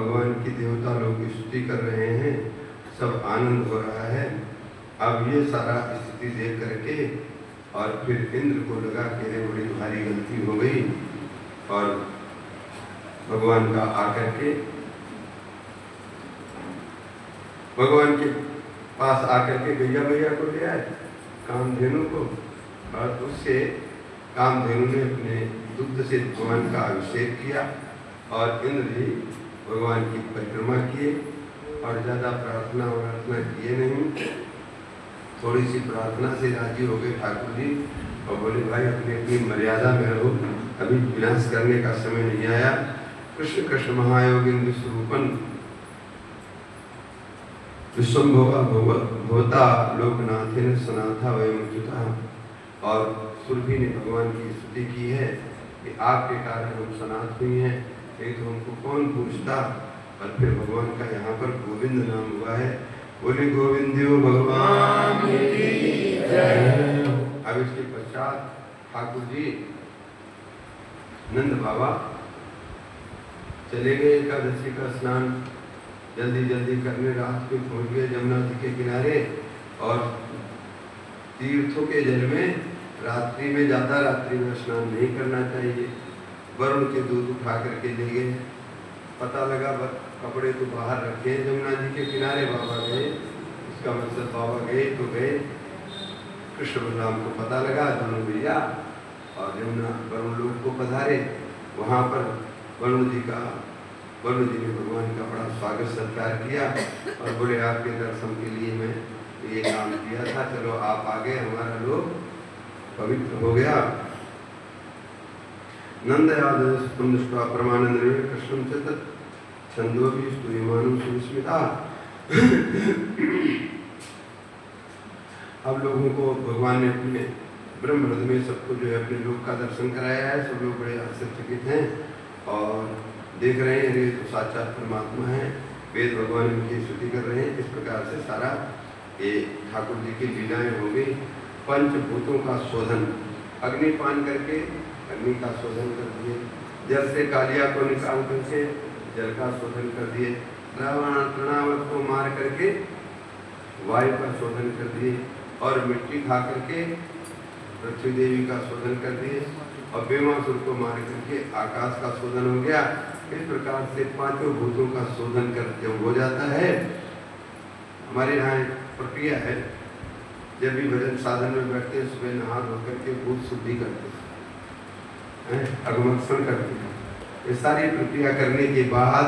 भगवान की देवता लोग स्तुति कर रहे हैं, सब आनंद हो रहा है। अब ये सारा स्थिति देख करके और फिर इंद्र को लगा कि रे बड़ी भारी गलती हो गई, और भगवान का आकर के भगवान के पास आकर के गैया भैया को ले आए, कामधेनु को, और उससे कामधेनु ने अपने दुग्ध से भगवान का अभिषेक किया और इंद्र जी भगवान की परिक्रमा किए और ज़्यादा प्रार्थना किए नहीं, थोड़ी सी प्रार्थना से राजी हो गए ठाकुर जी और बोले भाई अपनी अपनी मर्यादा में रहो, अभी विनाश करने का समय नहीं आया। कृष्ण कृष्ण महायोगिंद्र स्वरूपन विश्वम्भोगा भवता लोकनाथेन सनाथा वयमुचिता। और सुरभि ने भगवान की स्तुति की है कि आपके कारण हम सनात हुई हैं, एक तो हमको कौन पूछता। और फिर भगवान का यहाँ पर गोविंद नाम हुआ है, बोले गोविंदेव भगवान की जय। अब इसके पश्चात ठाकुर जी नंद बाबा चले गए एकादशी का स्नान जल्दी जल्दी करने, रात को पहुंच गए जमुना जी के किनारे। और तीर्थों के जल में रात्रि में ज़्यादा रात्रि में स्नान नहीं करना चाहिए। वरुण के दूध उठा करके ले गए, पता लगा कपड़े तो बाहर रखे जमुना जी के किनारे, बाबा गए, इसका मतलब बाबा गए तो गए। कृष्ण बलराम को पता लगा, दोनों भैया और यमुना वरुण लोग को पधारे। वहाँ पर वरुण जी ने भगवान का बड़ा स्वागत सत्कार किया और बोले आपके दर्शन के लिए मैं ये काम किया था, चलो आप आ गए, हमारा लोग पवित्र हो गया। नंदयादृष्टा परमानंद कृष्ण चतत छंदो भी स्तूयमानं सुस्मिता। अब लोगों को भगवान ने अपने ब्रह्मरथ में सबको जो है अपने लोक का दर्शन कराया है। सब लोग बड़े आश्चर्यचकित हैं और देख रहे हैं ये तो साक्षात परमात्मा है। वेद भगवान उनकी स्तुति कर रहे हैं। इस प्रकार से सारा ये ठाकुर जी की लीलाएं हो गई। पंचभूतों का शोधन, अग्निपान करके अग्नि का शोधन कर दिए, जल से कालिया को निकाल करके जल का शोधन कर दिए, तृणावत को मार करके वायु का शोधन कर दिए, और मिट्टी खा करके पृथ्वी देवी का शोधन कर दिए, और बेमासुर को मार करके आकाश का शोधन हो गया। इस प्रकार से पांचों भूतों का शोधन कर जब हो जाता है, हमारे यहाँ प्रक्रिया है, जब भी भजन साधन में बैठते हैं सुबह नहा धो करके भूत शुद्धि करते हैं, अगमक्षण करते हैं। ये सारी प्रक्रिया करने के बाद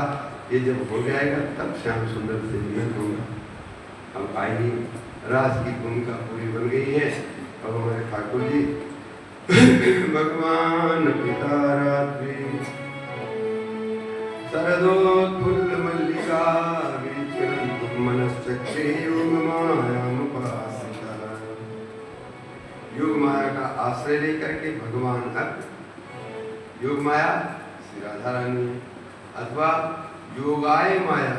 ये जब हो जाएगा तब श्याम सुंदर से मिलन होगा। अब आइए, रास की भूमिका पूरी बन गई है। अब हमारे ठाकुर जी भगवान पिता रात्रि शरदोत्फुल्ल मल्लिका विचरन्तु मनश्चक्रे योगमायामुपासिता। योग माया का आश्रय लेकर के भगवान अब योग माया श्री राधा रानी अथवा योगाय माया,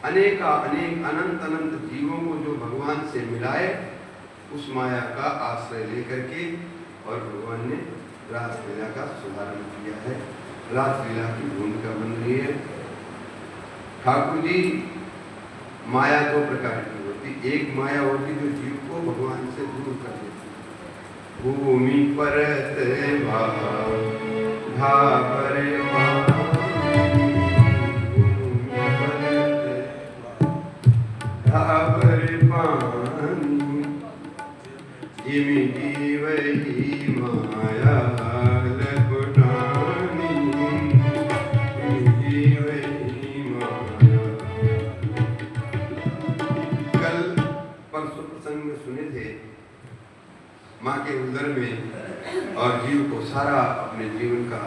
अनेक अनंत अनंत जीवों को जो भगवान से मिलाए, उस माया का आश्रय लेकर के और भगवान ने रासलीला का शुभारंभ किया है। रासलीला की भूमिका बन रही है। ठाकुर जी माया दो प्रकार की होती, एक माया होती जो जीव को भगवान से दूर कर देती, भूमि पर वही माया लपटानी, वही माया। कल परसों प्रसंग में सुने थे, माँ के उदर में और जीव को सारा अपने जीवन का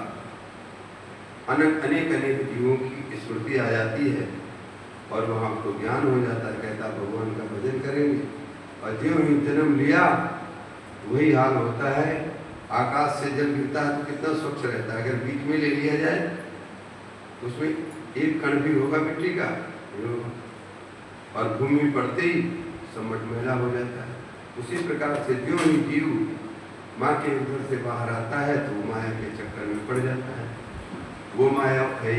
अनेक जीवों की स्मृति आ जाती है और वहाँ को ज्ञान हो जाता है, कहता भगवान का भजन करेंगे। और जीव ही जन्म लिया वही हाल होता है। आकाश से जल गिरता है तो कितना स्वच्छ रहता है, अगर बीच में ले लिया जाए तो उसमें एक कण भी होगा मिट्टी का, और भूमि पड़ते ही सम्मट मैला हो जाता है। उसी प्रकार से जो ही जीव माँ के उधर से बाहर आता है तो माया के चक्कर में पड़ जाता है। वो माया है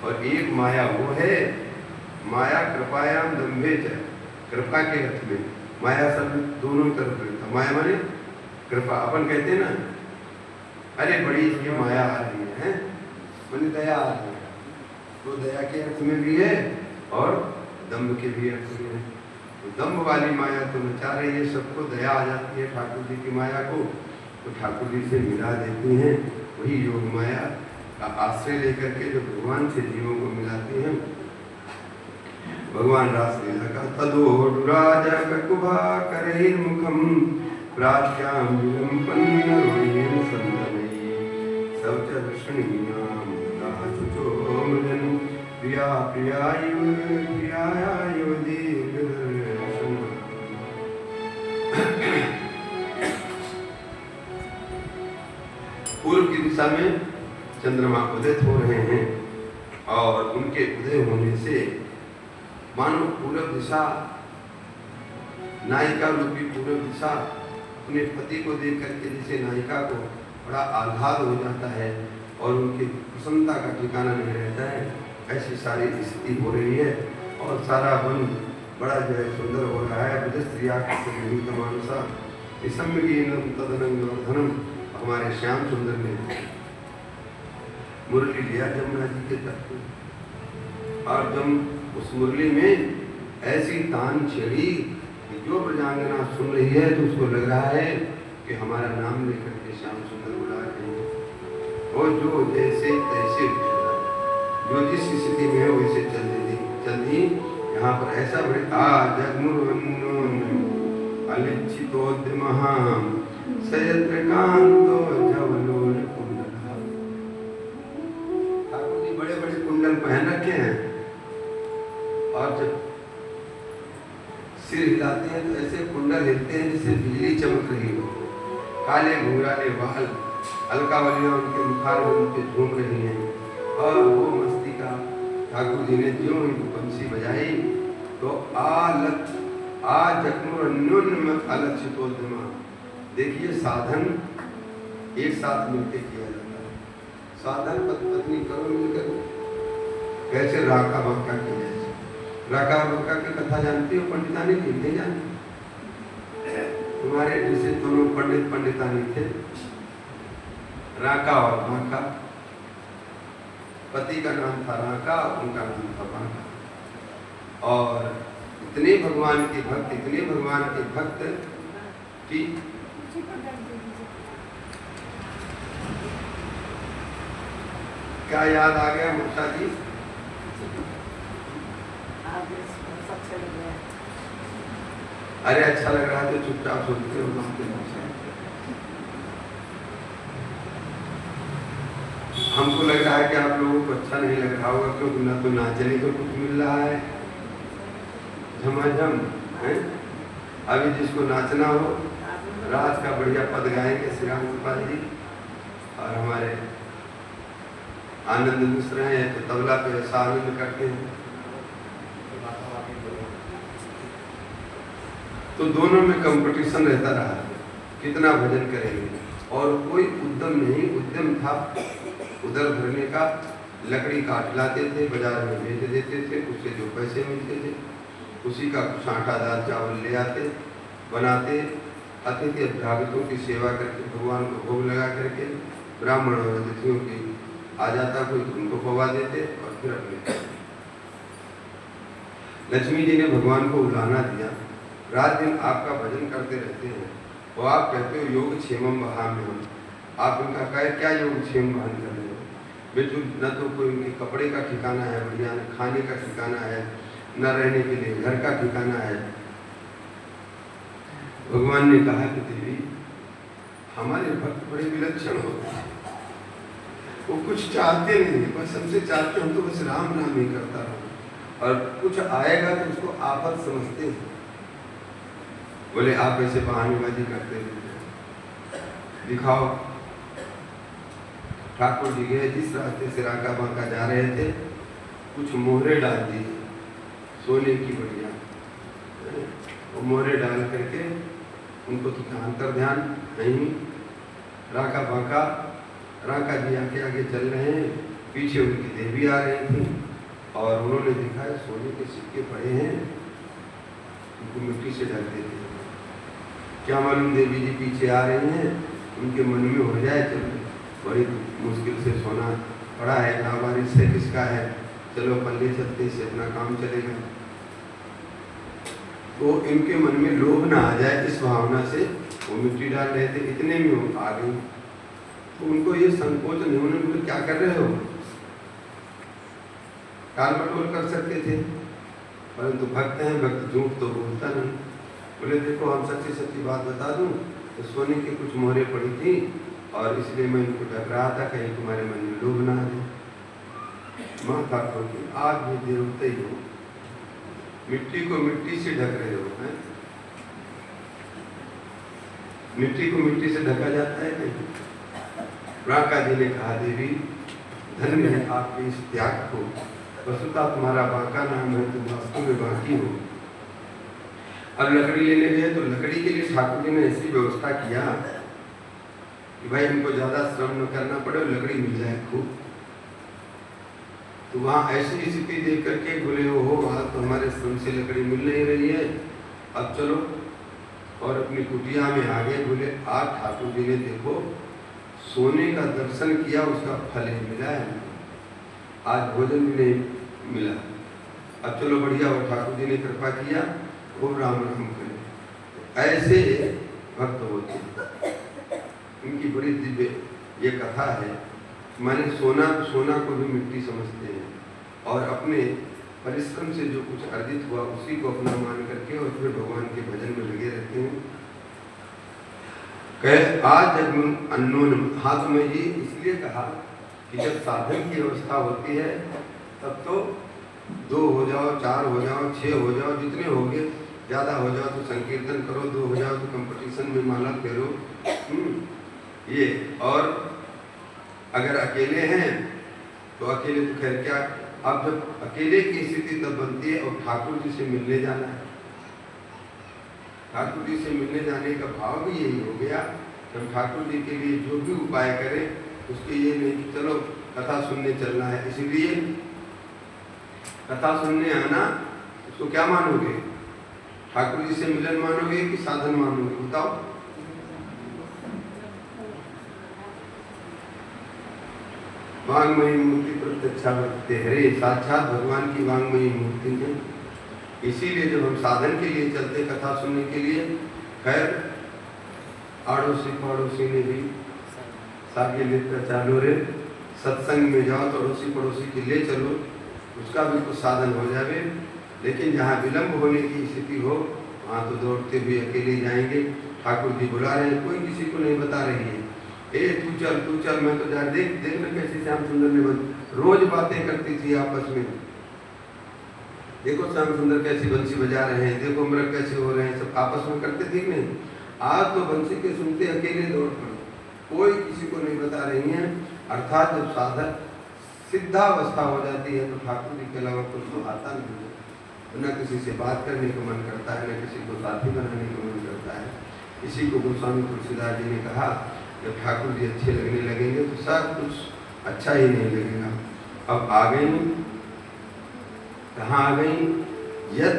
और एक माया वो है, माया कृपायाम दम्भे च, कृपा के अर्थ में माया सब दोनों तरफ रहता। माया माने कृपा। अपन कहते हैं ना, अरे बड़ी इसकी माया आ रही है, माने दया आ रही है, तो दया के अर्थ में भी है और दम्भ के भी अर्थ में है। तो दम्भ वाली माया तो नचा रही है, सबको दया आ जाती है ठाकुर जी की माया को, तो ठाकुर जी से मिला देती हैं। वही योग माया का आश्रय लेकर के जो भगवान से जीवों को मिलाती हैं। भगवान रासलीला का तदोडुराज ककुभा करहिर्मुखम प्राच्याम विलंपन्नरोहिं संदमयि सवचर्षणीयाम दाचुचोमजन प्रिया प्रियायो प्रियायो दीर्घदर्शन। पूर्व की दिशा में चंद्रमा उदित हो रहे हैं और उनके उदय होने से मानो पूर्व दिशा, नायिका रूपी पूर्व दिशा अपने पति को देख करके जैसे नायिका को बड़ा आह्लाद हो जाता है और उनकी प्रसन्नता का ठिकाना नहीं रहता है, ऐसी सारी स्थिति हो रही है और सारा वन बड़ा जो है सुंदर हो रहा है। बुधस्त्रिया मानसा तदनंगवर्धनम। हमारे श्याम सुंदर ने मुरली लिया जमुना जी के तट पर और जब उस मुरली में ऐसी तान छेड़ी कि जो ब्रजांगना सुन रही है तो उसको लग रहा है कि हमारा नाम लेकर के श्याम सुंदर बुला रहे हैं। और जो जैसे तैसे जो जिस स्थिति में है वैसे चल दी। यहाँ पर ऐसा बड़े जगमुरवन्नोन अलिच्छितोद्यमहां सयत्रकांतो जवलोल कुंडला। ठाकुर जी बड़े बड़े कुंडल पहन रखे हैं और जब सिर हिलाते हैं तो ऐसे कुंडल हिलते हैं जैसे बिजली चमक रही हो। काले घुंघराले बाल, अलकावलियां उनके मुखार में उनके झूम रही हैं और वो मस्ती का ठाकुर जी ने ज्यों ही बंसी बजाई तो अलक्षितोद्यमा। देखिए साधन एक साथ मिलकर किया जाता है। साधन पत्नी करो मिलकर, कैसे राका बाका की जाए। राका बाका की कथा जानती हो पंडितानी की? नहीं जानती? तुम्हारे जैसे दोनों पंडितानी थे, राका और बाका। पति का नाम था राका, उनका नाम था बाका। और इतने भगवान के भक्त कि क्या याद आ गया मुक्ता जी? अरे अच्छा लग रहा है तो चुपचाप सुनते हो। हमको लग रहा है कि आप लोगों को अच्छा नहीं लग रहा होगा, क्योंकि ना तो नाचने को कुछ मिल रहा है, झमाझम है। अभी जिसको नाचना हो रात का बढ़िया पद गाएंगे श्री राम गोपाल जी, और हमारे आनंद मिश्र हैं तो तबला पे ऐसा आनंद करते हैं। तो दोनों में कंपटीशन रहता रहा, कितना भजन करेंगे। और कोई उद्यम नहीं, उद्यम था उधर भरने का। लकड़ी काट लाते थे, बाजार में बेच देते थे, उससे जो पैसे मिलते थे उसी का कुछ आटा दाल चावल ले आते, बनाते, अतिथि अभ्यागतों की सेवा करके भगवान को भोग लगा करके ब्राह्मण और अतिथियों की आ जाता कोई, उनको पवा देते और फिर अपने। लक्ष्मी जी ने भगवान को उलाहना दिया, रात दिन आपका भजन करते रहते हैं और आप कहते हो योग क्षेमम वहाम्यहम्। आप उनका कहे क्या योग क्षेम वहन कर रहे हो? बिल्कुल न तो कोई उनके कपड़े का ठिकाना है बढ़िया, न खाने का ठिकाना है, न रहने के लिए घर का ठिकाना है। भगवान ने कहा कि देवी हमारे भक्त बड़े विलक्षण होते हैं, वो कुछ चाहते नहीं, बस हमसे चाहते हम तो बस राम नाम ही करता रहूं, और कुछ आएगा तो उसको आफत समझते हैं। बोले आप ऐसे बहानेबाजी करते हैं, दिखाओ। ठाकुर जी गए जिस रास्ते से राका बांका जा रहे थे, कुछ मोहरे डाल दिए सोने की बढ़िया, वो मोहरे डाल करके उनको तो अंतर ध्यान नहीं। राका बांका, राका जी आगे आगे चल रहे हैं, पीछे उनकी देवी आ रही थी और उन्होंने देखा है सोने के सिक्के पड़े हैं, उनको मिट्टी से ढक देते हैं। क्या मालूम देवी जी पीछे आ रही हैं, उनके मन में हो जाए चलो बड़ी मुश्किल से सोना पड़ा है, लावारिस से किसका है, चलो पल्ले चलते से अपना काम चलेगा। तो इनके मन में लोभ ना आ जाए, इस भावना से वो मिट्टी डाल रहे थे, इतने में वो आ गई। तो उनको ये संकोच नहीं, उन्होंने बोले क्या कर रहे हो, टाल मटोल कर सकते थे, परंतु भक्त हैं, भक्त झूठ तो बोलता नहीं। बोले देखो हम सच्ची सच्ची बात बता दूं, तो सोने की कुछ मोहरें पड़ी थी और इसलिए मैं इनको ढक रहा था, कहीं तुम्हारे मन में लोभ ना आ जाए। माता खोली आज भी देवते ही हो, मिट्टी को मिट्टी से ढक रहे हो, है? मिट्टी को मिट्टी से ढका जाता है नहीं। राका जी ने कहा देवी धन्य है आपके इस त्याग को, वसुता तुम्हारा बांका नाम है, तुम वास्तव में बाकी हो। अब लकड़ी लेने गए तो लकड़ी के लिए ठाकुर जी ने ऐसी व्यवस्था किया कि भाई इनको ज्यादा श्रम न करना पड़े, लकड़ी मिल जाए खूब। तो वहां ऐसी स्थिति देख करके बोले हो वहां तो हमारे श्रम से लकड़ी मिल नहीं रही है, अब चलो। और अपनी कुटिया में आ गए, बोले आज ठाकुर जी ने देखो सोने का दर्शन किया, उसका फल ही मिला है, आज भोजन भी नहीं मिला, अब चलो बढ़िया हो ठाकुर जी ने कृपा किया, वो राम राम करें। ऐसे भक्त होते हैं, इनकी बड़ी दिव्य ये कथा है। माने सोना को भी मिट्टी समझते हैं और अपने परिश्रम से जो कुछ अर्जित हुआ उसी को अपना मान करके और फिर भगवान के भजन में लगे रहते हैं। कहे आज जब अननोन हाथ में ये इसलिए कहा कि जब साधन की अवस्था होती है तब तो 2 हो जाओ, 4 हो जाओ, 6 हो जाओ, जितने होंगे, ज्यादा हो जाओ तो संकीर्तन करो, 2 हो जाओ तो कंपटीशन में माला फेरो, ये। और अगर अकेले हैं तो अकेले तो खैर क्या, अब जब अकेले की स्थिति तब बनती है और ठाकुर जी से मिलने जाना है, ठाकुर जी से मिलने जाने का भाव भी यही हो गया कि हम ठाकुर जी के लिए जो भी उपाय करें उसके ये नहीं कि चलो कथा सुनने चलना है, इसीलिए कथा सुनने आना उसको क्या मानोगे, ठाकुर जी से मिलन मानोगे कि साधन मानोगे, बताओ। वांगमयी मूर्ति प्रत्यक्षा वर्तते हरे, साक्षात भगवान की वांगमयी मूर्ति है। इसीलिए जब हम साधन के लिए चलते कथा सुनने के लिए, खैर आड़ोसी पड़ोसी ने भी सागे लेकर चालो रे, सत्संग में जाओ तो अड़ोसी पड़ोसी के ले चलो, उसका भी कुछ साधन हो जाए। लेकिन जहाँ विलंब होने की स्थिति हो वहाँ तो दौड़ते हुए अकेले जाएंगे, ठाकुर जी बुला रहे हैं, कोई किसी को नहीं बता रही है, ए तू चल मैं तो जा, देखना कैसे श्याम सुंदर ने रोज बातें करती थी आपस में, देखो श्याम सुंदर कैसी बंसी बजा रहे हैं, देखो मृग कैसे हो रहे हैं, सब आपस में करते थे नहीं। आज तो बंसी के सुनते अकेले दौड़ पड़े, कोई किसी को नहीं बता रही हैं। अर्थात जब साधक सिद्धावस्था हो जाती है तो ठाकुर जी के अलावा कुछ तो आता नहीं है, न किसी से बात करने को मन करता है, न किसी को साथी बनाने को मन करता है। इसी को गोस्वामी तुलसीदास जी ने कहा जब ठाकुर जी अच्छे लगने लगेंगे तो सब कुछ अच्छा ही नहीं लगेगा। अब आ गई, कहाँ आ गई, यद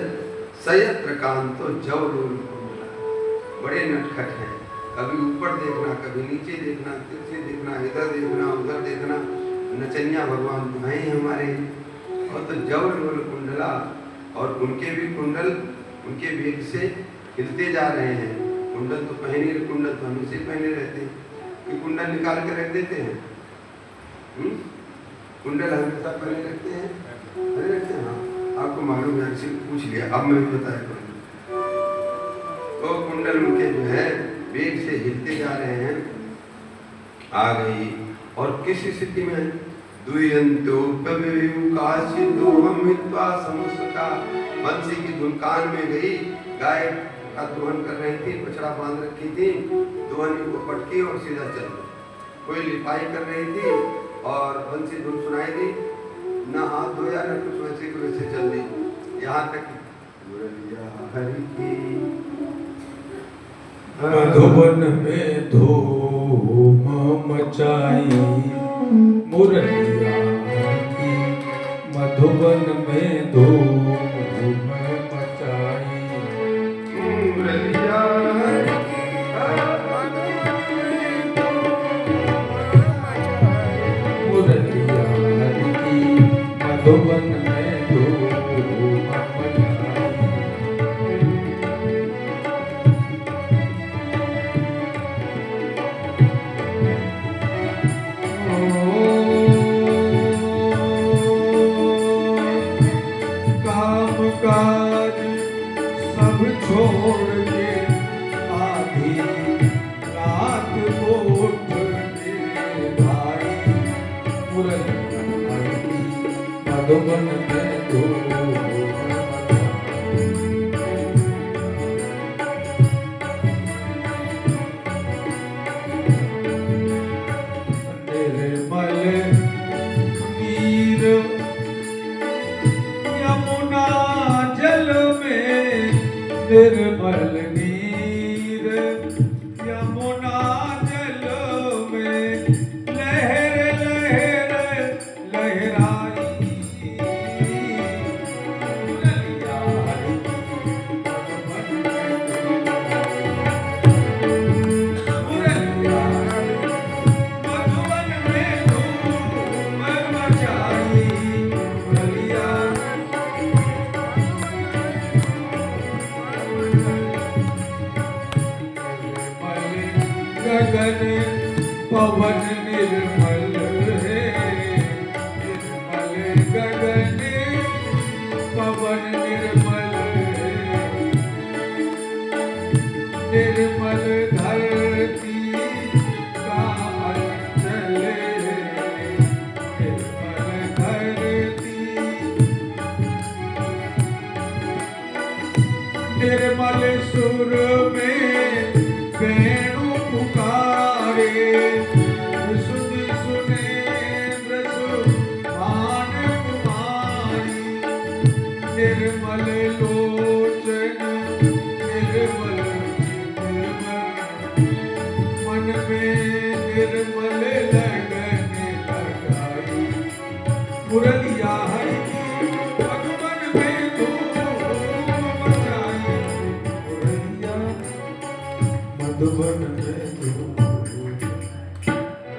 सयत्र कांतो जव लोल, बड़े नटखट हैं, कभी ऊपर देखना, कभी नीचे देखना, तिरछे देखना, इधर देखना, उधर देखना, नचनिया भगवान तो हैं ही हमारे। और तो जव लोल कुंडला, और उनके भी कुंडल उनके वेग से हिलते जा रहे हैं। कुंडल तो पहने, कुंडल तो हमेशा पहने रहते हैं कि कुंडल निकाल के रख देते हैं, कुंडल हमेशा पहने रखते हैं, पहने रखते हैं। हाँ आपको मालूम है, किसी पूछ लिया, अब मैं भी बताया करूँ। तो कुंडल उनके जो है वेग से हिलते जा रहे हैं, आ गई। और किस स्थिति में, बंसी की धुन कान में गई, गाय का दोहन कर रही थी, बछड़ा बांध रखी थी, दोहनी को पटकी और सीधा चल गई। कोई लिपाई कर रही थी और बंसी धुन सुनाई दी, ना हाथ धोया ना कुछ, वैसे को वैसे चल दी। यहाँ तक हरि की
मधुबन में धूम मचाई, मुरलिया मधुबन में धूम मचाई।
मुरलिया
मुरलिया हरि की मधुबन में धूम मचाई। काम काज सब छोड़ के आधी रात को उठ के भाई मुरलिया हरि मधुबन में धूम निर्मल नीर यमुना जल में, निर्मल नीर यमुना जल में लहर लहर लहराई। मुरलिया हरि मधुबन में मुरलिया मधुबन में धूम मचाई। मुरलिया गगन पवन निर्मल है, निर्मल गगन पवन निर्मल है, निर्मल धरती का अंचल है, निर्मल धरती निर्मल सुर में वेणु पुकारे, सुध सुनेन्द्र सुभान कुमारी। निर्मल लोचन निर्मल चित मन में निर्मल